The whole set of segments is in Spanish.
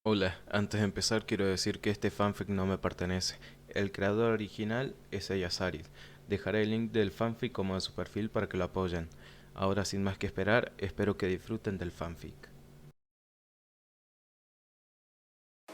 Hola, antes de empezar quiero decir que este fanfic no me pertenece. El creador original es Ayasarid. Dejaré el link del fanfic como de su perfil para que lo apoyen. Ahora sin más que esperar, espero que disfruten del fanfic.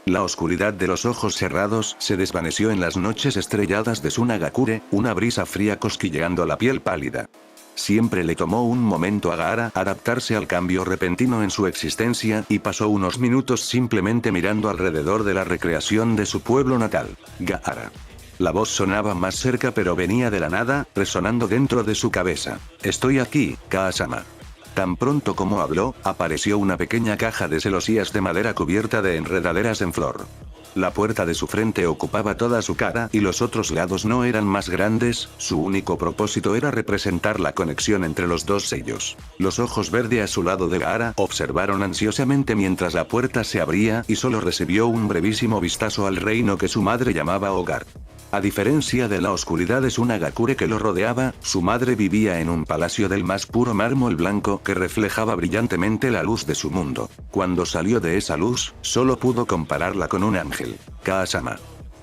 La oscuridad de los ojos cerrados se desvaneció en las noches estrelladas de Sunagakure, una brisa fría cosquilleando la piel pálida. Siempre le tomó un momento a Gaara adaptarse al cambio repentino en su existencia y pasó unos minutos simplemente mirando alrededor de la recreación de su pueblo natal, Gaara. La voz sonaba más cerca pero venía de la nada, resonando dentro de su cabeza. Estoy aquí, Kaasama. Tan pronto como habló, apareció una pequeña caja de celosías de madera cubierta de enredaderas en flor. La puerta de su frente ocupaba toda su cara y los otros lados no eran más grandes, su único propósito era representar la conexión entre los dos sellos. Los ojos verde a su lado de Gaara observaron ansiosamente mientras la puerta se abría y solo recibió un brevísimo vistazo al reino que su madre llamaba hogar. A diferencia de la oscuridad de Sunagakure que lo rodeaba, su madre vivía en un palacio del más puro mármol blanco que reflejaba brillantemente la luz de su mundo. Cuando salió de esa luz, solo pudo compararla con un ángel. Kaasama.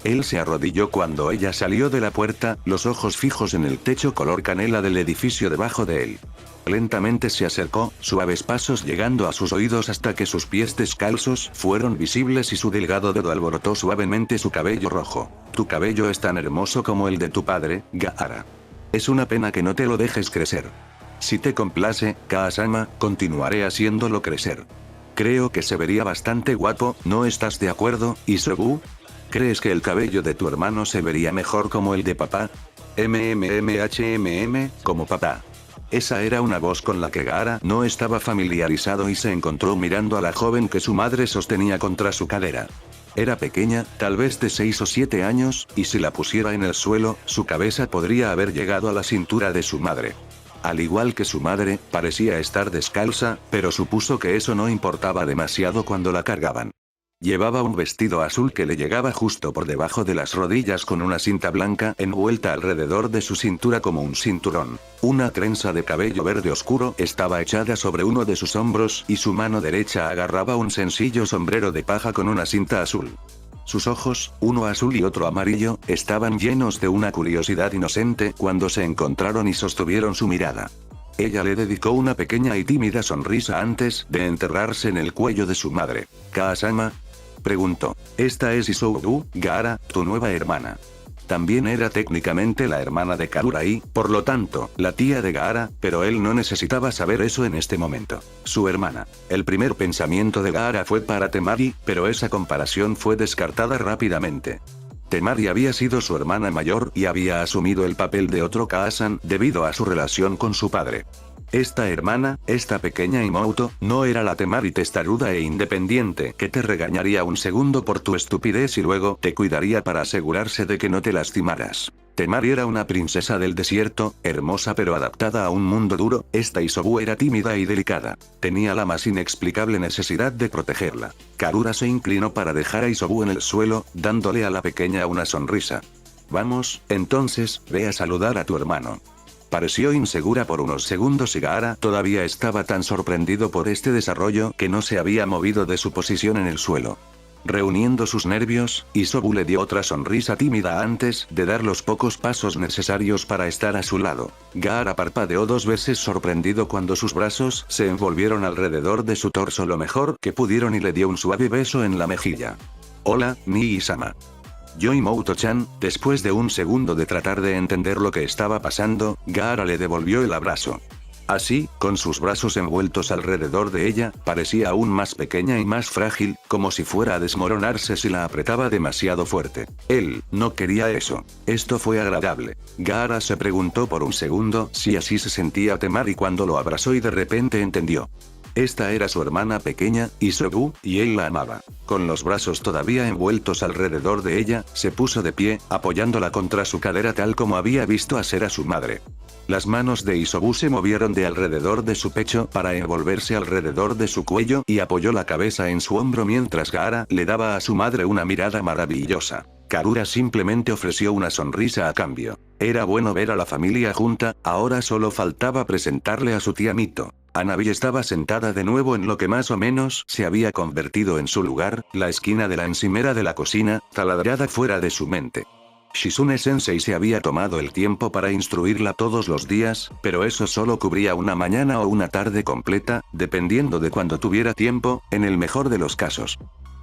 Él se arrodilló cuando ella salió de la puerta, los ojos fijos en el techo color canela del edificio debajo de él. Lentamente se acercó, suaves pasos llegando a sus oídos hasta que sus pies descalzos fueron visibles y su delgado dedo alborotó suavemente su cabello rojo. Tu cabello es tan hermoso como el de tu padre, Gaara. Es una pena que no te lo dejes crecer. Si te complace, Kaasama, continuaré haciéndolo crecer. Creo que se vería bastante guapo, ¿no estás de acuerdo, Isobu? ¿Crees que el cabello de tu hermano se vería mejor como el de papá? Como papá. Esa era una voz con la que Gaara no estaba familiarizado y se encontró mirando a la joven que su madre sostenía contra su cadera. Era pequeña, tal vez de 6 o 7 años, y si la pusiera en el suelo, su cabeza podría haber llegado a la cintura de su madre. Al igual que su madre, parecía estar descalza, pero supuso que eso no importaba demasiado cuando la cargaban. Llevaba un vestido azul que le llegaba justo por debajo de las rodillas con una cinta blanca envuelta alrededor de su cintura como un cinturón. Una trenza de cabello verde oscuro estaba echada sobre uno de sus hombros y su mano derecha agarraba un sencillo sombrero de paja con una cinta azul. Sus ojos, uno azul y otro amarillo, estaban llenos de una curiosidad inocente cuando se encontraron y sostuvieron su mirada. Ella le dedicó una pequeña y tímida sonrisa antes de enterrarse en el cuello de su madre. Kaasama, preguntó. Esta es Isobu, Gaara, tu nueva hermana. También era técnicamente la hermana de Karura y, por lo tanto, la tía de Gaara, pero él no necesitaba saber eso en este momento. Su hermana. El primer pensamiento de Gaara fue para Temari, pero esa comparación fue descartada rápidamente. Temari había sido su hermana mayor y había asumido el papel de otro Kaasan debido a su relación con su padre. Esta hermana, esta pequeña Imouto, no era la Temari testaruda e independiente que te regañaría un segundo por tu estupidez y luego te cuidaría para asegurarse de que no te lastimaras. Temari era una princesa del desierto, hermosa pero adaptada a un mundo duro. Esta Isobu era tímida y delicada. Tenía la más inexplicable necesidad de protegerla. Karura se inclinó para dejar a Isobu en el suelo, dándole a la pequeña una sonrisa. Vamos, entonces, ve a saludar a tu hermano. Pareció insegura por unos segundos y Gaara todavía estaba tan sorprendido por este desarrollo que no se había movido de su posición en el suelo. Reuniendo sus nervios, Isobu le dio otra sonrisa tímida antes de dar los pocos pasos necesarios para estar a su lado. Gaara parpadeó 2 veces sorprendido cuando sus brazos se envolvieron alrededor de su torso lo mejor que pudieron y le dio un suave beso en la mejilla. Hola, Nii-sama. Yo Imouto-chan, después de un segundo de tratar de entender lo que estaba pasando, Gaara le devolvió el abrazo. Así, con sus brazos envueltos alrededor de ella, parecía aún más pequeña y más frágil, como si fuera a desmoronarse si la apretaba demasiado fuerte. Él no quería eso. Esto fue agradable. Gaara se preguntó por un segundo si así se sentía Temari cuando lo abrazó y de repente entendió. Esta era su hermana pequeña, Isobu, y él la amaba. Con los brazos todavía envueltos alrededor de ella, se puso de pie, apoyándola contra su cadera tal como había visto hacer a su madre. Las manos de Isobu se movieron de alrededor de su pecho para envolverse alrededor de su cuello y apoyó la cabeza en su hombro mientras Gaara le daba a su madre una mirada maravillosa. Karura simplemente ofreció una sonrisa a cambio. Era bueno ver a la familia junta, ahora solo faltaba presentarle a su tía Mito. Hanabi estaba sentada de nuevo en lo que más o menos se había convertido en su lugar, la esquina de la encimera de la cocina, taladrada fuera de su mente. Shizune-sensei se había tomado el tiempo para instruirla todos los días, pero eso solo cubría una mañana o una tarde completa, dependiendo de cuando tuviera tiempo, en el mejor de los casos.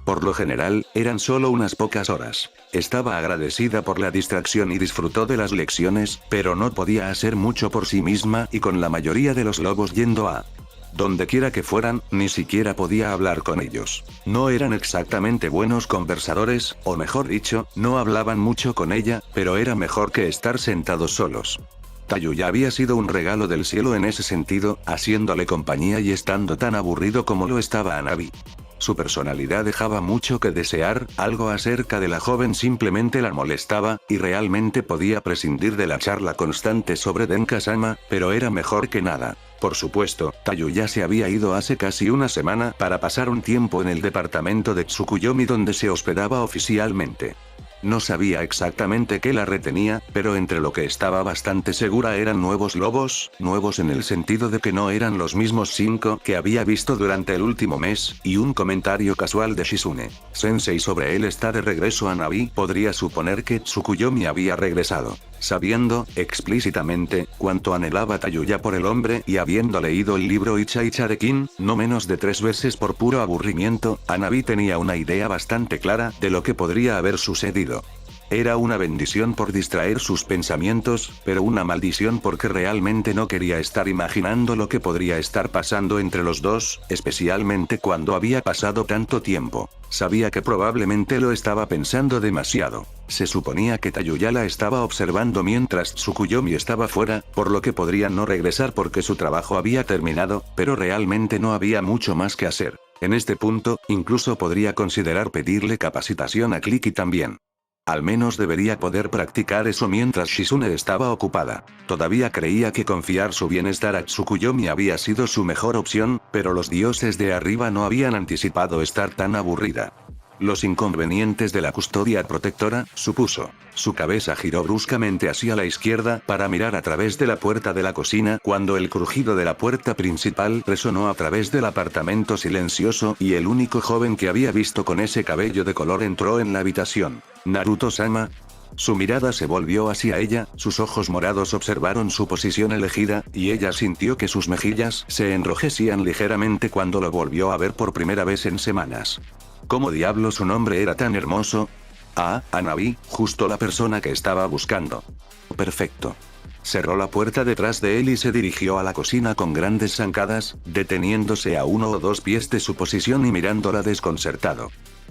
Por lo general, eran solo unas pocas horas. Estaba agradecida por la distracción y disfrutó de las lecciones, pero no podía hacer mucho por sí misma y con la mayoría de los lobos yendo a donde quiera que fueran, ni siquiera podía hablar con ellos. No eran exactamente buenos conversadores, o mejor dicho, no hablaban mucho con ella, pero era mejor que estar sentados solos. Tayuya había sido un regalo del cielo en ese sentido, haciéndole compañía y estando tan aburrido como lo estaba Hanabi. Su personalidad dejaba mucho que desear, algo acerca de la joven simplemente la molestaba, y realmente podía prescindir de la charla constante sobre Denka-sama, pero era mejor que nada. Por supuesto, Tayuya se había ido hace casi una semana para pasar un tiempo en el departamento de Tsukuyomi donde se hospedaba oficialmente. No sabía exactamente qué la retenía, pero entre lo que estaba bastante segura eran nuevos lobos, nuevos en el sentido de que no eran los mismos 5 que había visto durante el último mes, y un comentario casual de Shizune-sensei sobre él está de regreso a Navi podría suponer que Tsukuyomi había regresado. Sabiendo, explícitamente, cuánto anhelaba Tayuya por el hombre y habiendo leído el libro Icha Icha de Kin, no menos de 3 veces por puro aburrimiento, Hanabi tenía una idea bastante clara de lo que podría haber sucedido. Era una bendición por distraer sus pensamientos, pero una maldición porque realmente no quería estar imaginando lo que podría estar pasando entre los dos, especialmente cuando había pasado tanto tiempo. Sabía que probablemente lo estaba pensando demasiado. Se suponía que Tayuya la estaba observando mientras Tsukuyomi estaba fuera, por lo que podría no regresar porque su trabajo había terminado, pero realmente no había mucho más que hacer. En este punto, incluso podría considerar pedirle capacitación a Clicky también. Al menos debería poder practicar eso mientras Shizune estaba ocupada. Todavía creía que confiar su bienestar a Tsukuyomi había sido su mejor opción, pero los dioses de arriba no habían anticipado estar tan aburrida. Los inconvenientes de la custodia protectora, supuso. Su cabeza giró bruscamente hacia la izquierda para mirar a través de la puerta de la cocina cuando el crujido de la puerta principal resonó a través del apartamento silencioso y el único joven que había visto con ese cabello de color entró en la habitación. Naruto-sama. Su mirada se volvió hacia ella, sus ojos morados observaron su posición elegida, y ella sintió que sus mejillas se enrojecían ligeramente cuando lo volvió a ver por primera vez en semanas. ¿Cómo diablos su nombre era tan hermoso? Ah, Hanabi, justo la persona que estaba buscando. Perfecto. Cerró la puerta detrás de él y se dirigió a la cocina con grandes zancadas, deteniéndose a 1 o 2 pies de su posición y mirándola desconcertado.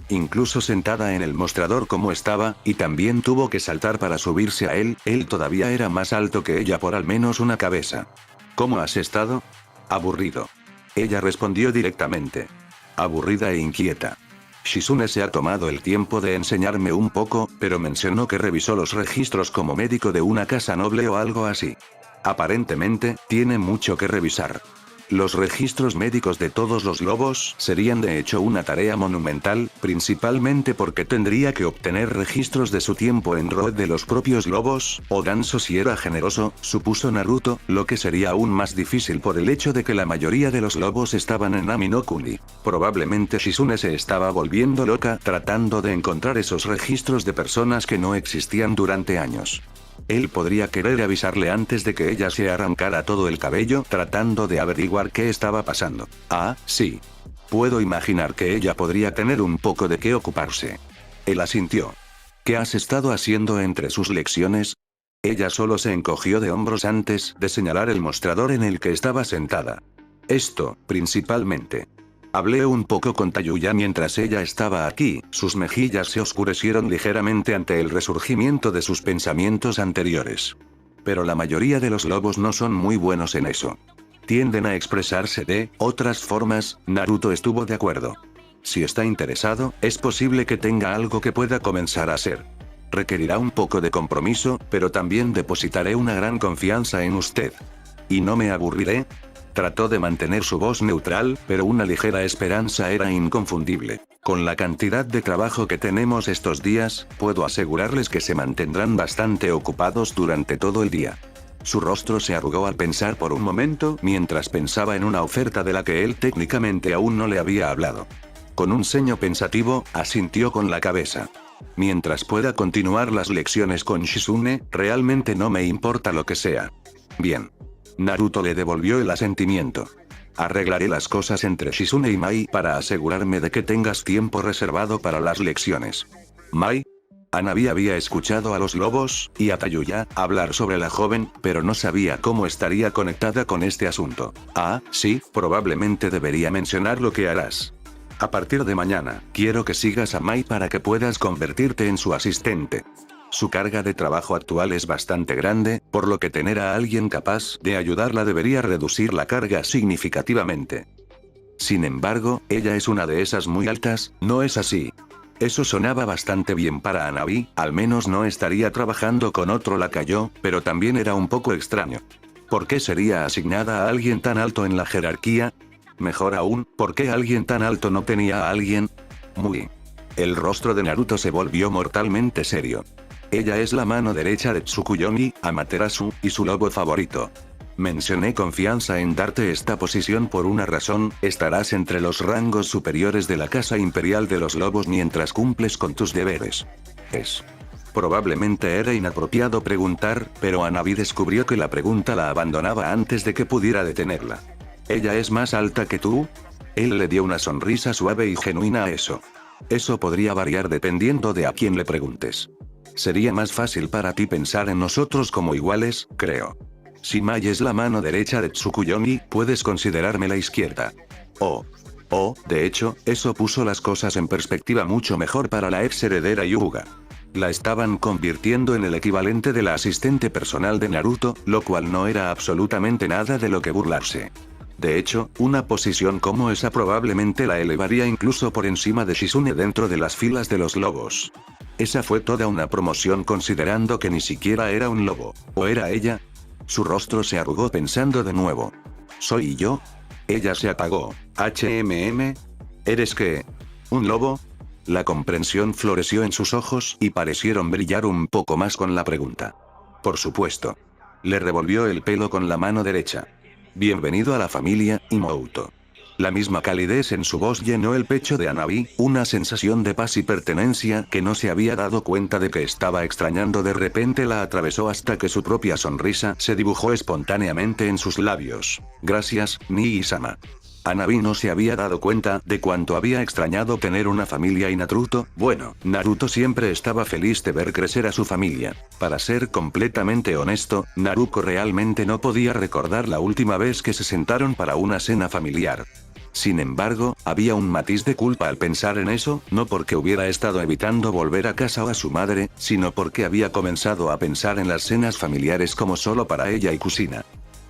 Incluso sentada en el mostrador como estaba, y también tuvo que saltar para subirse a él todavía era más alto que ella por al menos una cabeza. ¿Cómo has estado? Aburrido. Ella respondió directamente. Aburrida e inquieta. Shizune se ha tomado el tiempo de enseñarme un poco, pero mencionó que revisó los registros como médico de una casa noble o algo así. Aparentemente, tiene mucho que revisar. Los registros médicos de todos los lobos serían de hecho una tarea monumental, principalmente porque tendría que obtener registros de su tiempo en Road de los propios lobos, o Danzo si era generoso, supuso Naruto, lo que sería aún más difícil por el hecho de que la mayoría de los lobos estaban en Nami no Kuni. Probablemente Shizune se estaba volviendo loca tratando de encontrar esos registros de personas que no existían durante años. Él podría querer avisarle antes de que ella se arrancara todo el cabello tratando de averiguar qué estaba pasando. Ah, sí. Puedo imaginar que ella podría tener un poco de qué ocuparse. Él asintió. ¿Qué has estado haciendo entre sus lecciones? Ella solo se encogió de hombros antes de señalar el mostrador en el que estaba sentada. Esto, principalmente. Hablé un poco con Tayuya mientras ella estaba aquí, sus mejillas se oscurecieron ligeramente ante el resurgimiento de sus pensamientos anteriores. Pero la mayoría de los lobos no son muy buenos en eso. Tienden a expresarse de otras formas, Naruto estuvo de acuerdo. Si está interesado, es posible que tenga algo que pueda comenzar a hacer. Requerirá un poco de compromiso, pero también depositaré una gran confianza en usted. ¿Y no me aburriré? Trató de mantener su voz neutral, pero una ligera esperanza era inconfundible. Con la cantidad de trabajo que tenemos estos días, puedo asegurarles que se mantendrán bastante ocupados durante todo el día. Su rostro se arrugó al pensar por un momento mientras pensaba en una oferta de la que él técnicamente aún no le había hablado. Con un ceño pensativo, asintió con la cabeza. Mientras pueda continuar las lecciones con Shizune, realmente no me importa lo que sea. Bien. Naruto le devolvió el asentimiento. Arreglaré las cosas entre Shizune y Mai para asegurarme de que tengas tiempo reservado para las lecciones. Mai. Hanabi había escuchado a los lobos y a Tayuya hablar sobre la joven, pero no sabía cómo estaría conectada con este asunto. Ah, sí, probablemente debería mencionar lo que harás. A partir de mañana, quiero que sigas a Mai para que puedas convertirte en su asistente. Su carga de trabajo actual es bastante grande, por lo que tener a alguien capaz de ayudarla debería reducir la carga significativamente. Sin embargo, ella es una de esas muy altas, ¿no es así? Eso sonaba bastante bien para Hanabi, al menos no estaría trabajando con otro lacayo, pero también era un poco extraño. ¿Por qué sería asignada a alguien tan alto en la jerarquía? Mejor aún, ¿por qué alguien tan alto no tenía a alguien? Muy. El rostro de Naruto se volvió mortalmente serio. Ella es la mano derecha de Tsukuyomi, Amaterasu, y su lobo favorito. Mencioné confianza en darte esta posición por una razón, estarás entre los rangos superiores de la Casa Imperial de los Lobos mientras cumples con tus deberes. Probablemente era inapropiado preguntar, pero Hanabi descubrió que la pregunta la abandonaba antes de que pudiera detenerla. ¿Ella es más alta que tú? Él le dio una sonrisa suave y genuina a eso. Eso podría variar dependiendo de a quién le preguntes. Sería más fácil para ti pensar en nosotros como iguales, creo. Si Mai es la mano derecha de Tsukuyomi, puedes considerarme la izquierda. De hecho, eso puso las cosas en perspectiva mucho mejor para la ex heredera Hyuga. La estaban convirtiendo en el equivalente de la asistente personal de Naruto, lo cual no era absolutamente nada de lo que burlarse. De hecho, una posición como esa probablemente la elevaría incluso por encima de Shizune dentro de las filas de los lobos. Esa fue toda una promoción considerando que ni siquiera era un lobo. ¿O era ella? Su rostro se arrugó pensando de nuevo. ¿Soy yo? Ella se apagó. ¿Eres qué? ¿Un lobo? La comprensión floreció en sus ojos y parecieron brillar un poco más con la pregunta. Por supuesto. Le revolvió el pelo con la mano derecha. Bienvenido a la familia, Imouto. La misma calidez en su voz llenó el pecho de Hanabi, una sensación de paz y pertenencia que no se había dado cuenta de que estaba extrañando de repente la atravesó hasta que su propia sonrisa se dibujó espontáneamente en sus labios. Gracias, Nii-sama. Hanabi no se había dado cuenta de cuánto había extrañado tener una familia y Naruto siempre estaba feliz de ver crecer a su familia. Para ser completamente honesto, Naruto realmente no podía recordar la última vez que se sentaron para una cena familiar. Sin embargo, había un matiz de culpa al pensar en eso, no porque hubiera estado evitando volver a casa o a su madre, sino porque había comenzado a pensar en las cenas familiares como solo para ella y Kusina.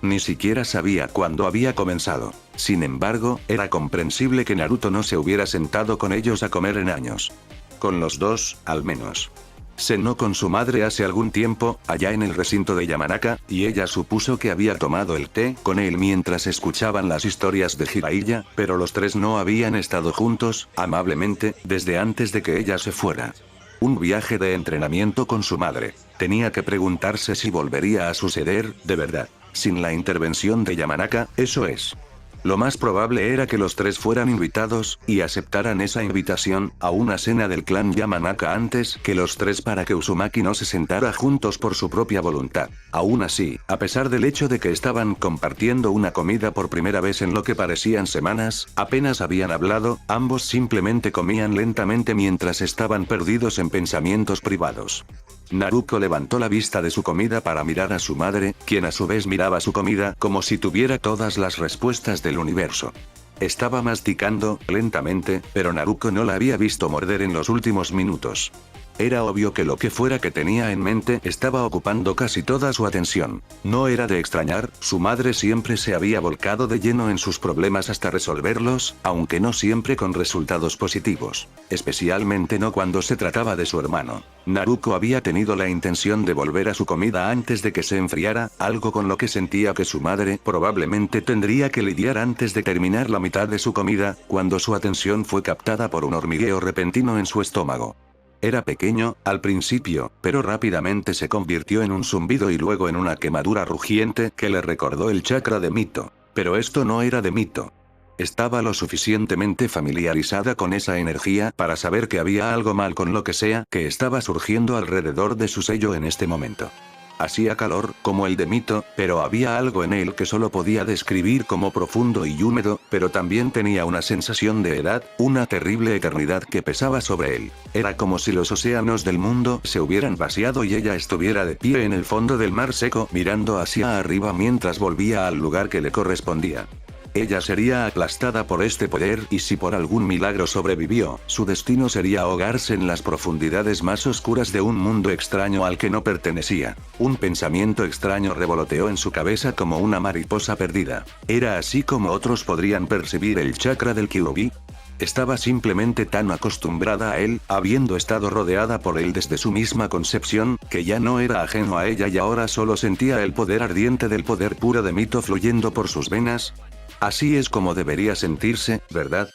Ni siquiera sabía cuándo había comenzado. Sin embargo, era comprensible que Naruto no se hubiera sentado con ellos a comer en años. Con los dos, al menos. Cenó con su madre hace algún tiempo, allá en el recinto de Yamanaka, y ella supuso que había tomado el té con él mientras escuchaban las historias de Jiraiya, pero los tres no habían estado juntos, amablemente, desde antes de que ella se fuera. Un viaje de entrenamiento con su madre. Tenía que preguntarse si volvería a suceder, de verdad. Sin la intervención de Yamanaka, eso es. Lo más probable era que los tres fueran invitados, y aceptaran esa invitación, a una cena del clan Yamanaka antes que los tres para que Uzumaki no se sentara juntos por su propia voluntad. Aún así, a pesar del hecho de que estaban compartiendo una comida por primera vez en lo que parecían semanas, apenas habían hablado, ambos simplemente comían lentamente mientras estaban perdidos en pensamientos privados. Naruto levantó la vista de su comida para mirar a su madre, quien a su vez miraba su comida como si tuviera todas las respuestas del universo. Estaba masticando, lentamente, pero Naruto no la había visto morder en los últimos minutos. Era obvio que lo que fuera que tenía en mente estaba ocupando casi toda su atención. No era de extrañar, su madre siempre se había volcado de lleno en sus problemas hasta resolverlos, aunque no siempre con resultados positivos. Especialmente no cuando se trataba de su hermano. Naruto había tenido la intención de volver a su comida antes de que se enfriara, algo con lo que sentía que su madre probablemente tendría que lidiar antes de terminar la mitad de su comida, cuando su atención fue captada por un hormigueo repentino en su estómago. Era pequeño, al principio, pero rápidamente se convirtió en un zumbido y luego en una quemadura rugiente que le recordó el chakra de Mito. Pero esto no era de Mito. Estaba lo suficientemente familiarizada con esa energía para saber que había algo mal con lo que sea que estaba surgiendo alrededor de su sello en este momento. Hacía calor, como el de Mito, pero había algo en él que solo podía describir como profundo y húmedo, pero también tenía una sensación de edad, una terrible eternidad que pesaba sobre él. Era como si los océanos del mundo se hubieran vaciado y ella estuviera de pie en el fondo del mar seco mirando hacia arriba mientras volvía al lugar que le correspondía. Ella sería aplastada por este poder y si por algún milagro sobrevivió, su destino sería ahogarse en las profundidades más oscuras de un mundo extraño al que no pertenecía. Un pensamiento extraño revoloteó en su cabeza como una mariposa perdida. ¿Era así como otros podrían percibir el chakra del Kyuubi? Estaba simplemente tan acostumbrada a él, habiendo estado rodeada por él desde su misma concepción, que ya no era ajeno a ella y ahora solo sentía el poder ardiente del poder puro de Mito fluyendo por sus venas. Así es como debería sentirse, ¿verdad?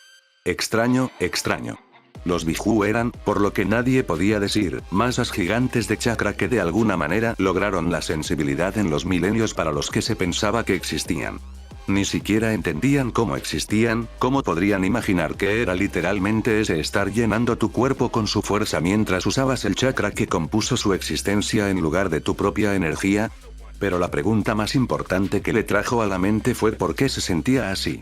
Extraño, extraño. Los Biju eran, por lo que nadie podía decir, masas gigantes de chakra que de alguna manera lograron la sensibilidad en los milenios para los que se pensaba que existían. Ni siquiera entendían cómo existían, cómo podrían imaginar que era literalmente ese estar llenando tu cuerpo con su fuerza mientras usabas el chakra que compuso su existencia en lugar de tu propia energía. Pero la pregunta más importante que le trajo a la mente fue por qué se sentía así.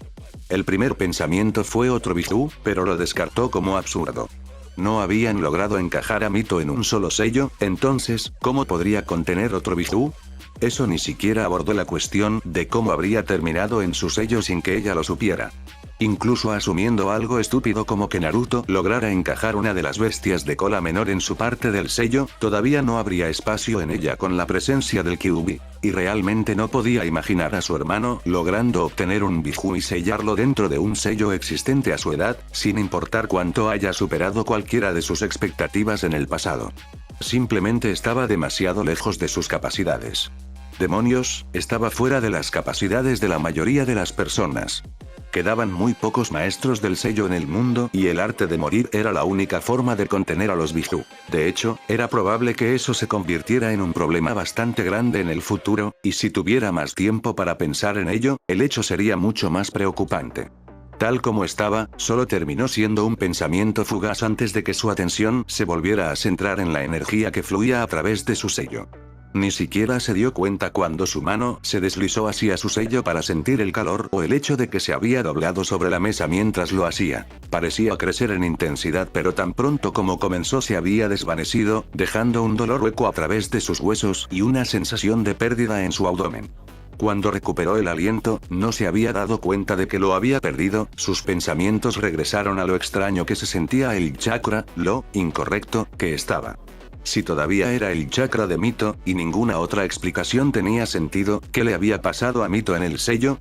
El primer pensamiento fue otro Biju, pero lo descartó como absurdo. No habían logrado encajar a Mito en un solo sello, entonces, ¿cómo podría contener otro Biju? Eso ni siquiera abordó la cuestión de cómo habría terminado en su sello sin que ella lo supiera. Incluso asumiendo algo estúpido como que Naruto lograra encajar una de las bestias de cola menor en su parte del sello, todavía no habría espacio en ella con la presencia del Kyuubi. Y realmente no podía imaginar a su hermano logrando obtener un Biju y sellarlo dentro de un sello existente a su edad, sin importar cuánto haya superado cualquiera de sus expectativas en el pasado. Simplemente estaba demasiado lejos de sus capacidades. Demonios, estaba fuera de las capacidades de la mayoría de las personas. Quedaban muy pocos maestros del sello en el mundo y el arte de morir era la única forma de contener a los Biju. De hecho, era probable que eso se convirtiera en un problema bastante grande en el futuro, y si tuviera más tiempo para pensar en ello, el hecho sería mucho más preocupante. Tal como estaba, solo terminó siendo un pensamiento fugaz antes de que su atención se volviera a centrar en la energía que fluía a través de su sello. Ni siquiera se dio cuenta cuando su mano se deslizó hacia su sello para sentir el calor o el hecho de que se había doblado sobre la mesa mientras lo hacía. Parecía crecer en intensidad pero tan pronto como comenzó se había desvanecido, dejando un dolor hueco a través de sus huesos y una sensación de pérdida en su abdomen. Cuando recuperó el aliento, no se había dado cuenta de que lo había perdido, sus pensamientos regresaron a lo extraño que se sentía el chakra, lo incorrecto que estaba. Si todavía era el chakra de Mito, y ninguna otra explicación tenía sentido, ¿qué le había pasado a Mito en el sello?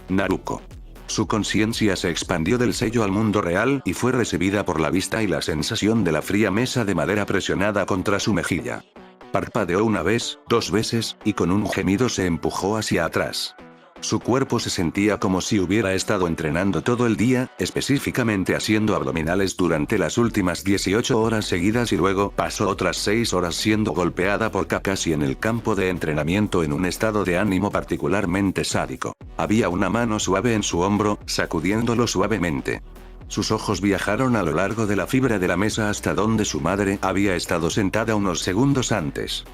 Naruko. Su conciencia se expandió del sello al mundo real y fue recibida por la vista y la sensación de la fría mesa de madera presionada contra su mejilla. Parpadeó una vez, 2 veces, y con un gemido se empujó hacia atrás. Su cuerpo se sentía como si hubiera estado entrenando todo el día, específicamente haciendo abdominales durante las últimas 18 horas seguidas y luego pasó otras 6 horas siendo golpeada por Kakashi en el campo de entrenamiento en un estado de ánimo particularmente sádico. Había una mano suave en su hombro, sacudiéndolo suavemente. Sus ojos viajaron a lo largo de la fibra de la mesa hasta donde su madre había estado sentada unos segundos antes.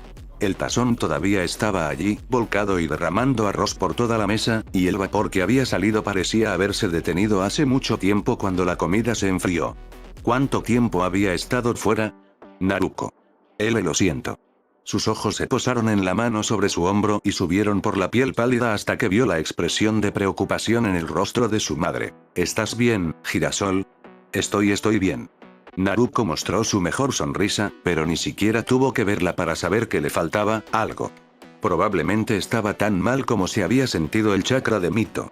El tazón todavía estaba allí, volcado y derramando arroz por toda la mesa, y el vapor que había salido parecía haberse detenido hace mucho tiempo cuando la comida se enfrió. ¿Cuánto tiempo había estado fuera? Naruko. Lo siento. Sus ojos se posaron en la mano sobre su hombro y subieron por la piel pálida hasta que vio la expresión de preocupación en el rostro de su madre. ¿Estás bien, Girasol? Estoy bien. Naruko mostró su mejor sonrisa, pero ni siquiera tuvo que verla para saber que le faltaba algo. Probablemente estaba tan mal como se había sentido el chakra de Mito.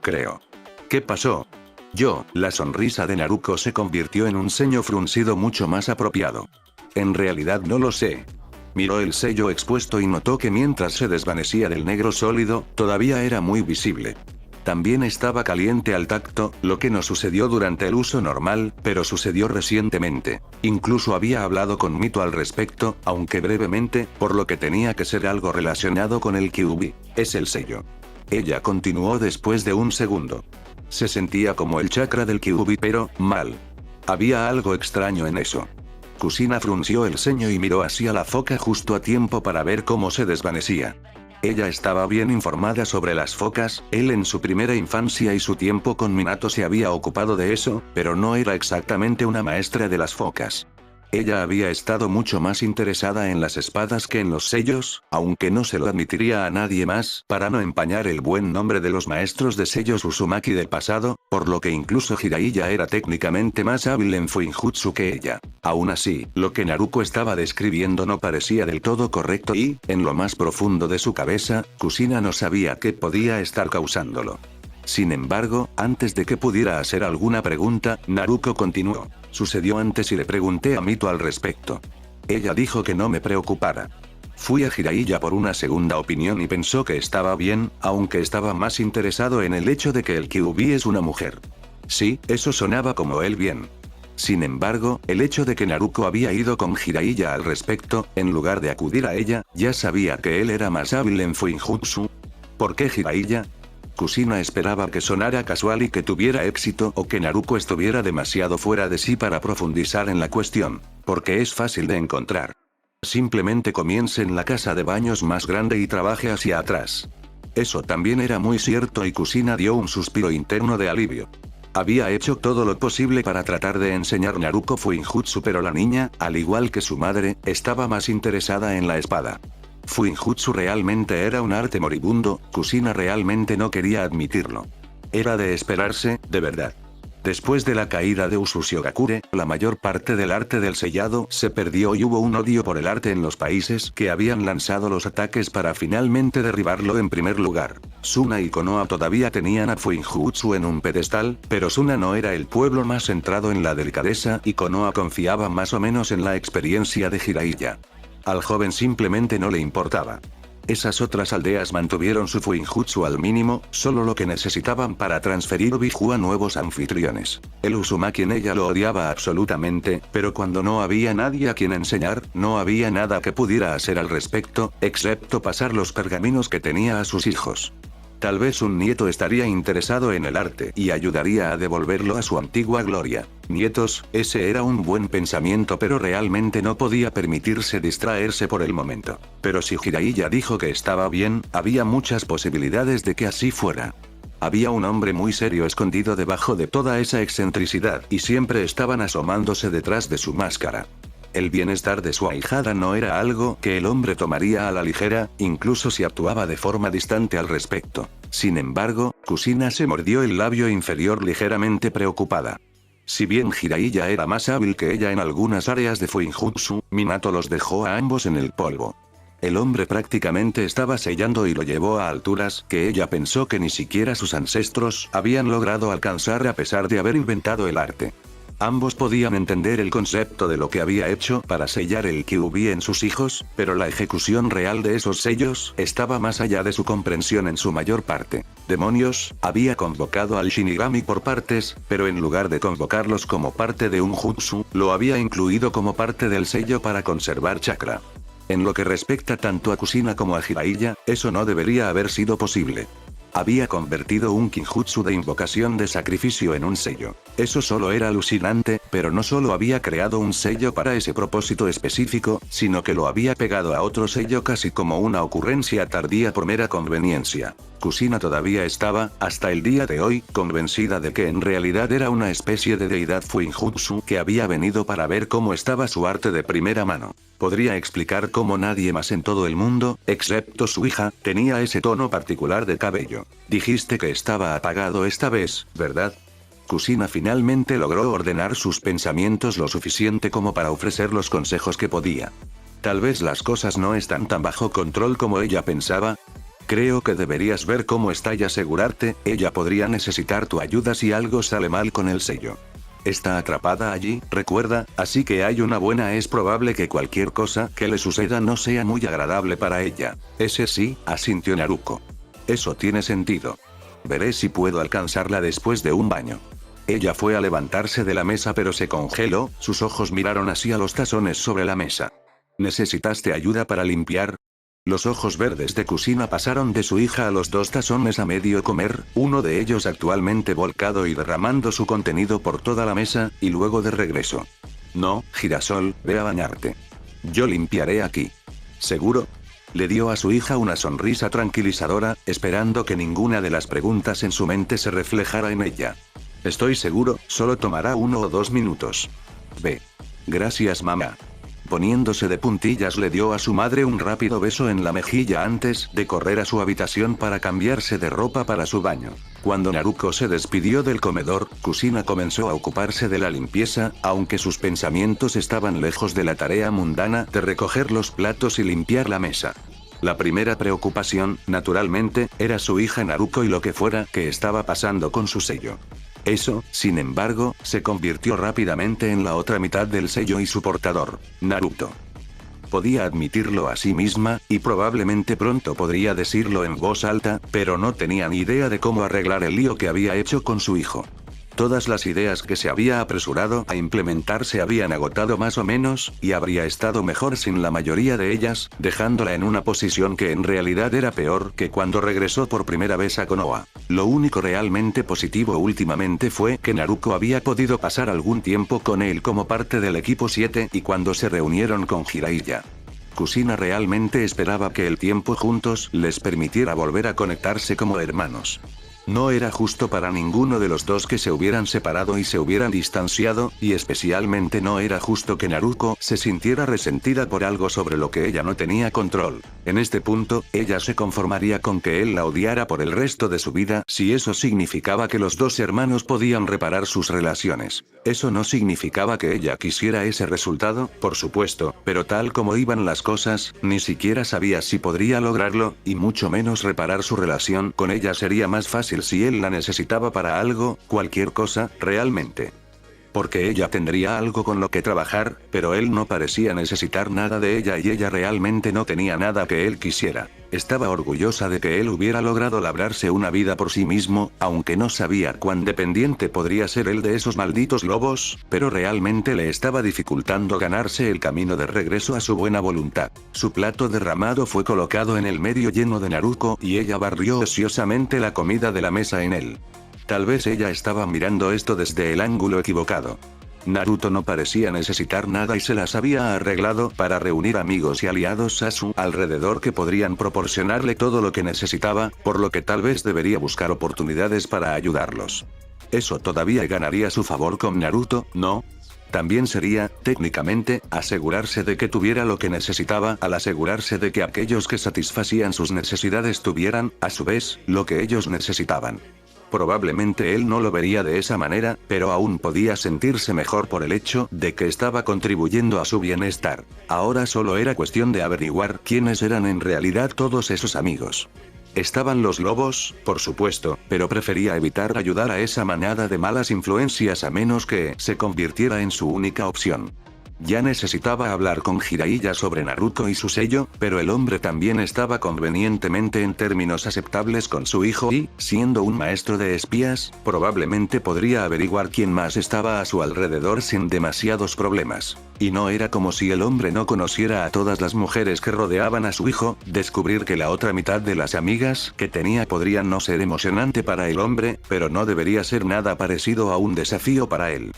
Creo. ¿Qué pasó? La sonrisa de Naruko se convirtió en un ceño fruncido mucho más apropiado. En realidad no lo sé. Miró el sello expuesto y notó que mientras se desvanecía del negro sólido, todavía era muy visible. También estaba caliente al tacto, lo que no sucedió durante el uso normal, pero sucedió recientemente. Incluso había hablado con Mito al respecto, aunque brevemente, por lo que tenía que ser algo relacionado con el Kyuubi. Es el sello. Ella continuó después de un segundo. Se sentía como el chakra del Kyuubi, pero mal. Había algo extraño en eso. Kusina frunció el ceño y miró hacia la foca justo a tiempo para ver cómo se desvanecía. Ella estaba bien informada sobre las focas, él en su primera infancia y su tiempo con Minato se había ocupado de eso, pero no era exactamente una maestra de las focas. Ella había estado mucho más interesada en las espadas que en los sellos, aunque no se lo admitiría a nadie más, para no empañar el buen nombre de los maestros de sellos Uzumaki del pasado, por lo que incluso Jiraiya era técnicamente más hábil en Fuinjutsu que ella. Aún así, lo que Naruko estaba describiendo no parecía del todo correcto y, en lo más profundo de su cabeza, Kusina no sabía qué podía estar causándolo. Sin embargo, antes de que pudiera hacer alguna pregunta, Naruko continuó. Sucedió antes y le pregunté a Mito al respecto. Ella dijo que no me preocupara. Fui a Jiraiya por una segunda opinión y pensó que estaba bien, aunque estaba más interesado en el hecho de que el Kyuubi es una mujer. Sí, eso sonaba como él bien. Sin embargo, el hecho de que Naruko había ido con Jiraiya al respecto, en lugar de acudir a ella, ya sabía que él era más hábil en Fuinjutsu. ¿Por qué Jiraiya? Kusina esperaba que sonara casual y que tuviera éxito o que Naruko estuviera demasiado fuera de sí para profundizar en la cuestión, porque es fácil de encontrar. Simplemente comience en la casa de baños más grande y trabaje hacia atrás. Eso también era muy cierto y Kusina dio un suspiro interno de alivio. Había hecho todo lo posible para tratar de enseñar Naruko Fuinjutsu, pero la niña, al igual que su madre, estaba más interesada en la espada. Fuinjutsu realmente era un arte moribundo, Kusina realmente no quería admitirlo. Era de esperarse, de verdad. Después de la caída de Usushigakure, la mayor parte del arte del sellado se perdió y hubo un odio por el arte en los países que habían lanzado los ataques para finalmente derribarlo en primer lugar. Suna y Konoha todavía tenían a Fuinjutsu en un pedestal, pero Suna no era el pueblo más centrado en la delicadeza y Konoha confiaba más o menos en la experiencia de Jiraiya. Al joven simplemente no le importaba. Esas otras aldeas mantuvieron su Fuinjutsu al mínimo, solo lo que necesitaban para transferir Biju a nuevos anfitriones. El Uzumaki en ella lo odiaba absolutamente, pero cuando no había nadie a quien enseñar, no había nada que pudiera hacer al respecto, excepto pasar los pergaminos que tenía a sus hijos. Tal vez un nieto estaría interesado en el arte y ayudaría a devolverlo a su antigua gloria. Nietos, ese era un buen pensamiento, pero realmente no podía permitirse distraerse por el momento. Pero si Jiraiya dijo que estaba bien, había muchas posibilidades de que así fuera. Había un hombre muy serio escondido debajo de toda esa excentricidad y siempre estaban asomándose detrás de su máscara. El bienestar de su ahijada no era algo que el hombre tomaría a la ligera, incluso si actuaba de forma distante al respecto. Sin embargo, Kusina se mordió el labio inferior ligeramente preocupada. Si bien Jiraiya era más hábil que ella en algunas áreas de Fuinjutsu, Minato los dejó a ambos en el polvo. El hombre prácticamente estaba sellando y lo llevó a alturas que ella pensó que ni siquiera sus ancestros habían logrado alcanzar a pesar de haber inventado el arte. Ambos podían entender el concepto de lo que había hecho para sellar el Kyuubi en sus hijos, pero la ejecución real de esos sellos estaba más allá de su comprensión en su mayor parte. Demonios, había convocado al Shinigami por partes, pero en lugar de convocarlos como parte de un jutsu, lo había incluido como parte del sello para conservar chakra. En lo que respecta tanto a Kusina como a Jiraiya, eso no debería haber sido posible. Había convertido un kinjutsu de invocación de sacrificio en un sello. Eso solo era alucinante, pero no solo había creado un sello para ese propósito específico, sino que lo había pegado a otro sello casi como una ocurrencia tardía por mera conveniencia. Kusina todavía estaba, hasta el día de hoy, convencida de que en realidad era una especie de deidad Fuinjutsu que había venido para ver cómo estaba su arte de primera mano. Podría explicar cómo nadie más en todo el mundo, excepto su hija, tenía ese tono particular de cabello. Dijiste que estaba apagado esta vez, ¿verdad? Kusina finalmente logró ordenar sus pensamientos lo suficiente como para ofrecer los consejos que podía. Tal vez las cosas no están tan bajo control como ella pensaba. Creo que deberías ver cómo está y asegurarte, ella podría necesitar tu ayuda si algo sale mal con el sello. Está atrapada allí, recuerda, así que hay una buena, es probable que cualquier cosa que le suceda no sea muy agradable para ella. Ese sí, asintió Naruko. Eso tiene sentido. Veré si puedo alcanzarla después de un baño. Ella fue a levantarse de la mesa pero se congeló, sus ojos miraron hacia los tazones sobre la mesa. ¿Necesitaste ayuda para limpiar? Los ojos verdes de Kusina pasaron de su hija a los 2 tazones a medio comer, uno de ellos actualmente volcado y derramando su contenido por toda la mesa, y luego de regreso. No, girasol, ve a bañarte. Yo limpiaré aquí. ¿Seguro? Le dio a su hija una sonrisa tranquilizadora, esperando que ninguna de las preguntas en su mente se reflejara en ella. Estoy seguro, solo tomará 1 o 2 minutos. Ve. Gracias, mamá. Poniéndose de puntillas le dio a su madre un rápido beso en la mejilla antes de correr a su habitación para cambiarse de ropa para su baño. Cuando Naruko se despidió del comedor, Kusina comenzó a ocuparse de la limpieza, aunque sus pensamientos estaban lejos de la tarea mundana de recoger los platos y limpiar la mesa. La primera preocupación, naturalmente, era su hija Naruko y lo que fuera que estaba pasando con su sello. Eso, sin embargo, se convirtió rápidamente en la otra mitad del sello y su portador, Naruto. Podía admitirlo a sí misma, y probablemente pronto podría decirlo en voz alta, pero no tenía ni idea de cómo arreglar el lío que había hecho con su hijo. Todas las ideas que se había apresurado a implementar se habían agotado más o menos, y habría estado mejor sin la mayoría de ellas, dejándola en una posición que en realidad era peor que cuando regresó por primera vez a Konoha. Lo único realmente positivo últimamente fue que Naruko había podido pasar algún tiempo con él como parte del equipo 7 y cuando se reunieron con Jiraiya. Kusina realmente esperaba que el tiempo juntos les permitiera volver a conectarse como hermanos. No era justo para ninguno de los dos que se hubieran separado y se hubieran distanciado, y especialmente no era justo que Naruko se sintiera resentida por algo sobre lo que ella no tenía control. En este punto, ella se conformaría con que él la odiara por el resto de su vida, si eso significaba que los dos hermanos podían reparar sus relaciones. Eso no significaba que ella quisiera ese resultado, por supuesto, pero tal como iban las cosas, ni siquiera sabía si podría lograrlo, y mucho menos reparar su relación con ella sería más fácil si él la necesitaba para algo, cualquier cosa, realmente. Porque ella tendría algo con lo que trabajar, pero él no parecía necesitar nada de ella y ella realmente no tenía nada que él quisiera. Estaba orgullosa de que él hubiera logrado labrarse una vida por sí mismo, aunque no sabía cuán dependiente podría ser él de esos malditos lobos, pero realmente le estaba dificultando ganarse el camino de regreso a su buena voluntad. Su plato derramado fue colocado en el medio lleno de Naruko y ella barrió ociosamente la comida de la mesa en él. Tal vez ella estaba mirando esto desde el ángulo equivocado. Naruto no parecía necesitar nada y se las había arreglado para reunir amigos y aliados a su alrededor que podrían proporcionarle todo lo que necesitaba, por lo que tal vez debería buscar oportunidades para ayudarlos. Eso todavía ganaría su favor con Naruto, ¿no? También sería, técnicamente, asegurarse de que tuviera lo que necesitaba al asegurarse de que aquellos que satisfacían sus necesidades tuvieran, a su vez, lo que ellos necesitaban. Probablemente él no lo vería de esa manera, pero aún podía sentirse mejor por el hecho de que estaba contribuyendo a su bienestar. Ahora solo era cuestión de averiguar quiénes eran en realidad todos esos amigos. Estaban los lobos, por supuesto, pero prefería evitar ayudar a esa manada de malas influencias a menos que se convirtiera en su única opción. Ya necesitaba hablar con Jiraiya sobre Naruto y su sello, pero el hombre también estaba convenientemente en términos aceptables con su hijo y, siendo un maestro de espías, probablemente podría averiguar quién más estaba a su alrededor sin demasiados problemas. Y no era como si el hombre no conociera a todas las mujeres que rodeaban a su hijo, descubrir que la otra mitad de las amigas que tenía podrían no ser emocionante para el hombre, pero no debería ser nada parecido a un desafío para él.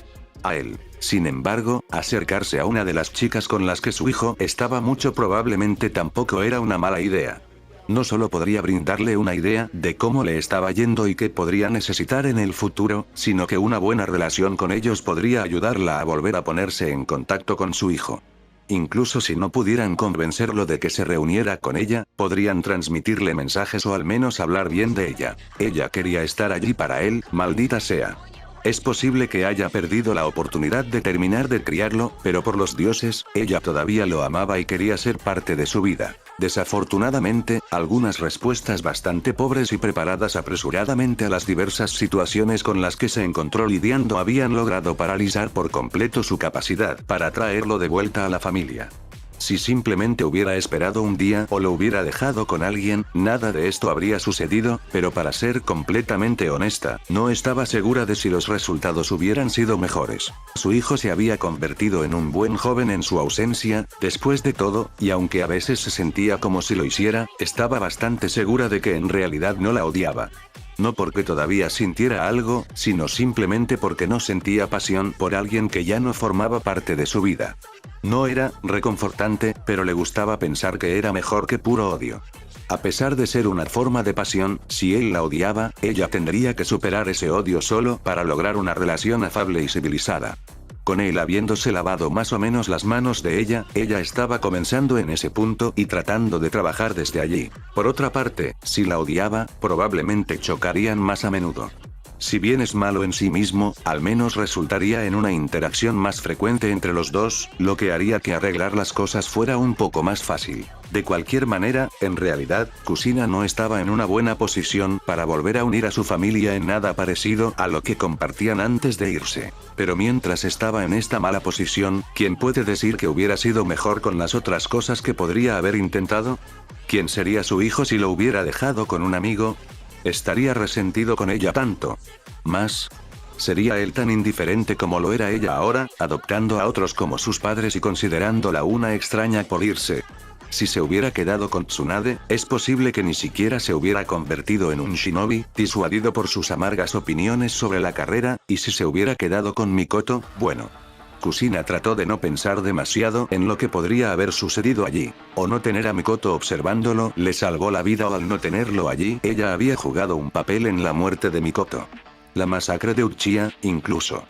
A él. Sin embargo, acercarse a una de las chicas con las que su hijo estaba mucho probablemente tampoco era una mala idea. No solo podría brindarle una idea de cómo le estaba yendo y qué podría necesitar en el futuro, sino que una buena relación con ellos podría ayudarla a volver a ponerse en contacto con su hijo. Incluso si no pudieran convencerlo de que se reuniera con ella, podrían transmitirle mensajes o al menos hablar bien de ella. Ella quería estar allí para él, maldita sea. Es posible que haya perdido la oportunidad de terminar de criarlo, pero por los dioses, ella todavía lo amaba y quería ser parte de su vida. Desafortunadamente, algunas respuestas bastante pobres y preparadas apresuradamente a las diversas situaciones con las que se encontró lidiando habían logrado paralizar por completo su capacidad para traerlo de vuelta a la familia. Si simplemente hubiera esperado un día o lo hubiera dejado con alguien, nada de esto habría sucedido, pero para ser completamente honesta, no estaba segura de si los resultados hubieran sido mejores. Su hijo se había convertido en un buen joven en su ausencia, después de todo, y aunque a veces se sentía como si lo hiciera, estaba bastante segura de que en realidad no la odiaba. No porque todavía sintiera algo, sino simplemente porque no sentía pasión por alguien que ya no formaba parte de su vida. No era reconfortante, pero le gustaba pensar que era mejor que puro odio. A pesar de ser una forma de pasión, si él la odiaba, ella tendría que superar ese odio solo para lograr una relación afable y civilizada. Con él habiéndose lavado más o menos las manos de ella estaba comenzando en ese punto y tratando de trabajar desde allí. Por otra parte, si la odiaba, probablemente chocarían más a menudo. Si bien es malo en sí mismo, al menos resultaría en una interacción más frecuente entre los dos, lo que haría que arreglar las cosas fuera un poco más fácil. De cualquier manera, en realidad, Kusina no estaba en una buena posición para volver a unir a su familia en nada parecido a lo que compartían antes de irse. Pero mientras estaba en esta mala posición, ¿quién puede decir que hubiera sido mejor con las otras cosas que podría haber intentado? ¿Quién sería su hijo si lo hubiera dejado con un amigo? ¿Estaría resentido con ella tanto? Más. ¿Sería él tan indiferente como lo era ella ahora, adoptando a otros como sus padres y considerándola una extraña por irse? Si se hubiera quedado con Tsunade, es posible que ni siquiera se hubiera convertido en un shinobi, disuadido por sus amargas opiniones sobre la carrera, y si se hubiera quedado con Mikoto, bueno. Kusina trató de no pensar demasiado en lo que podría haber sucedido allí. O no tener a Mikoto observándolo le salvó la vida, o al no tenerlo allí, ella había jugado un papel en la muerte de Mikoto. La masacre de Uchiha, incluso.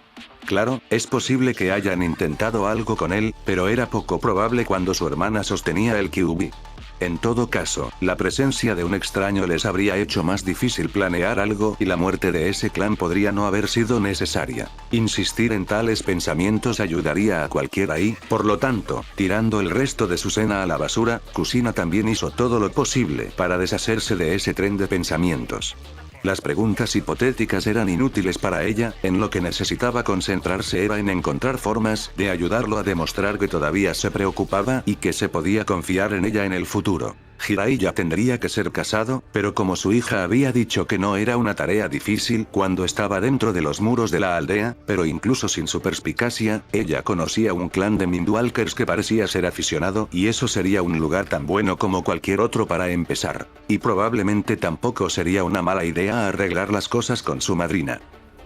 Claro, es posible que hayan intentado algo con él, pero era poco probable cuando su hermana sostenía el Kyuubi. En todo caso, la presencia de un extraño les habría hecho más difícil planear algo y la muerte de ese clan podría no haber sido necesaria. Insistir en tales pensamientos ayudaría a cualquiera y, por lo tanto, tirando el resto de su cena a la basura, Kusina también hizo todo lo posible para deshacerse de ese tren de pensamientos. Las preguntas hipotéticas eran inútiles para ella, en lo que necesitaba concentrarse era en encontrar formas de ayudarlo a demostrar que todavía se preocupaba y que se podía confiar en ella en el futuro. Jiraiya tendría que ser casado, pero como su hija había dicho que no era una tarea difícil cuando estaba dentro de los muros de la aldea, pero incluso sin su perspicacia, ella conocía un clan de Mindwalkers que parecía ser aficionado y eso sería un lugar tan bueno como cualquier otro para empezar. Y probablemente tampoco sería una mala idea arreglar las cosas con su madrina.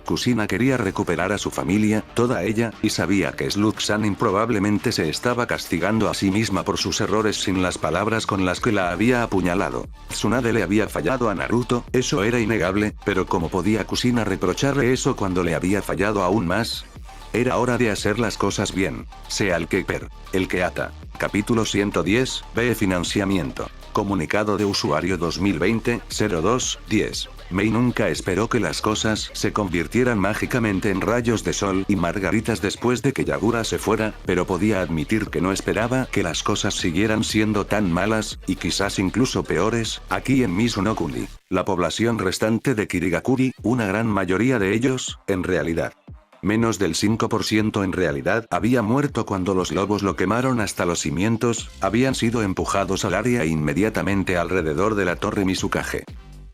Kusina quería recuperar a su familia, toda ella, y sabía que Slug-san probablemente se estaba castigando a sí misma por sus errores sin las palabras con las que la había apuñalado. Tsunade le había fallado a Naruto, eso era innegable, pero ¿cómo podía Kusina reprocharle eso cuando le había fallado aún más? Era hora de hacer las cosas bien. Sea el que per, el que ata. Capítulo 110, ve financiamiento. Comunicado de usuario 2020-02-10. Mei nunca esperó que las cosas se convirtieran mágicamente en rayos de sol y margaritas después de que Yagura se fuera, pero podía admitir que no esperaba que las cosas siguieran siendo tan malas, y quizás incluso peores, aquí en Mizunokuni. La población restante de Kirigakuri, una gran mayoría de ellos, en realidad. Menos del 5% en realidad había muerto cuando los lobos lo quemaron hasta los cimientos, habían sido empujados al área inmediatamente alrededor de la torre Mizukage.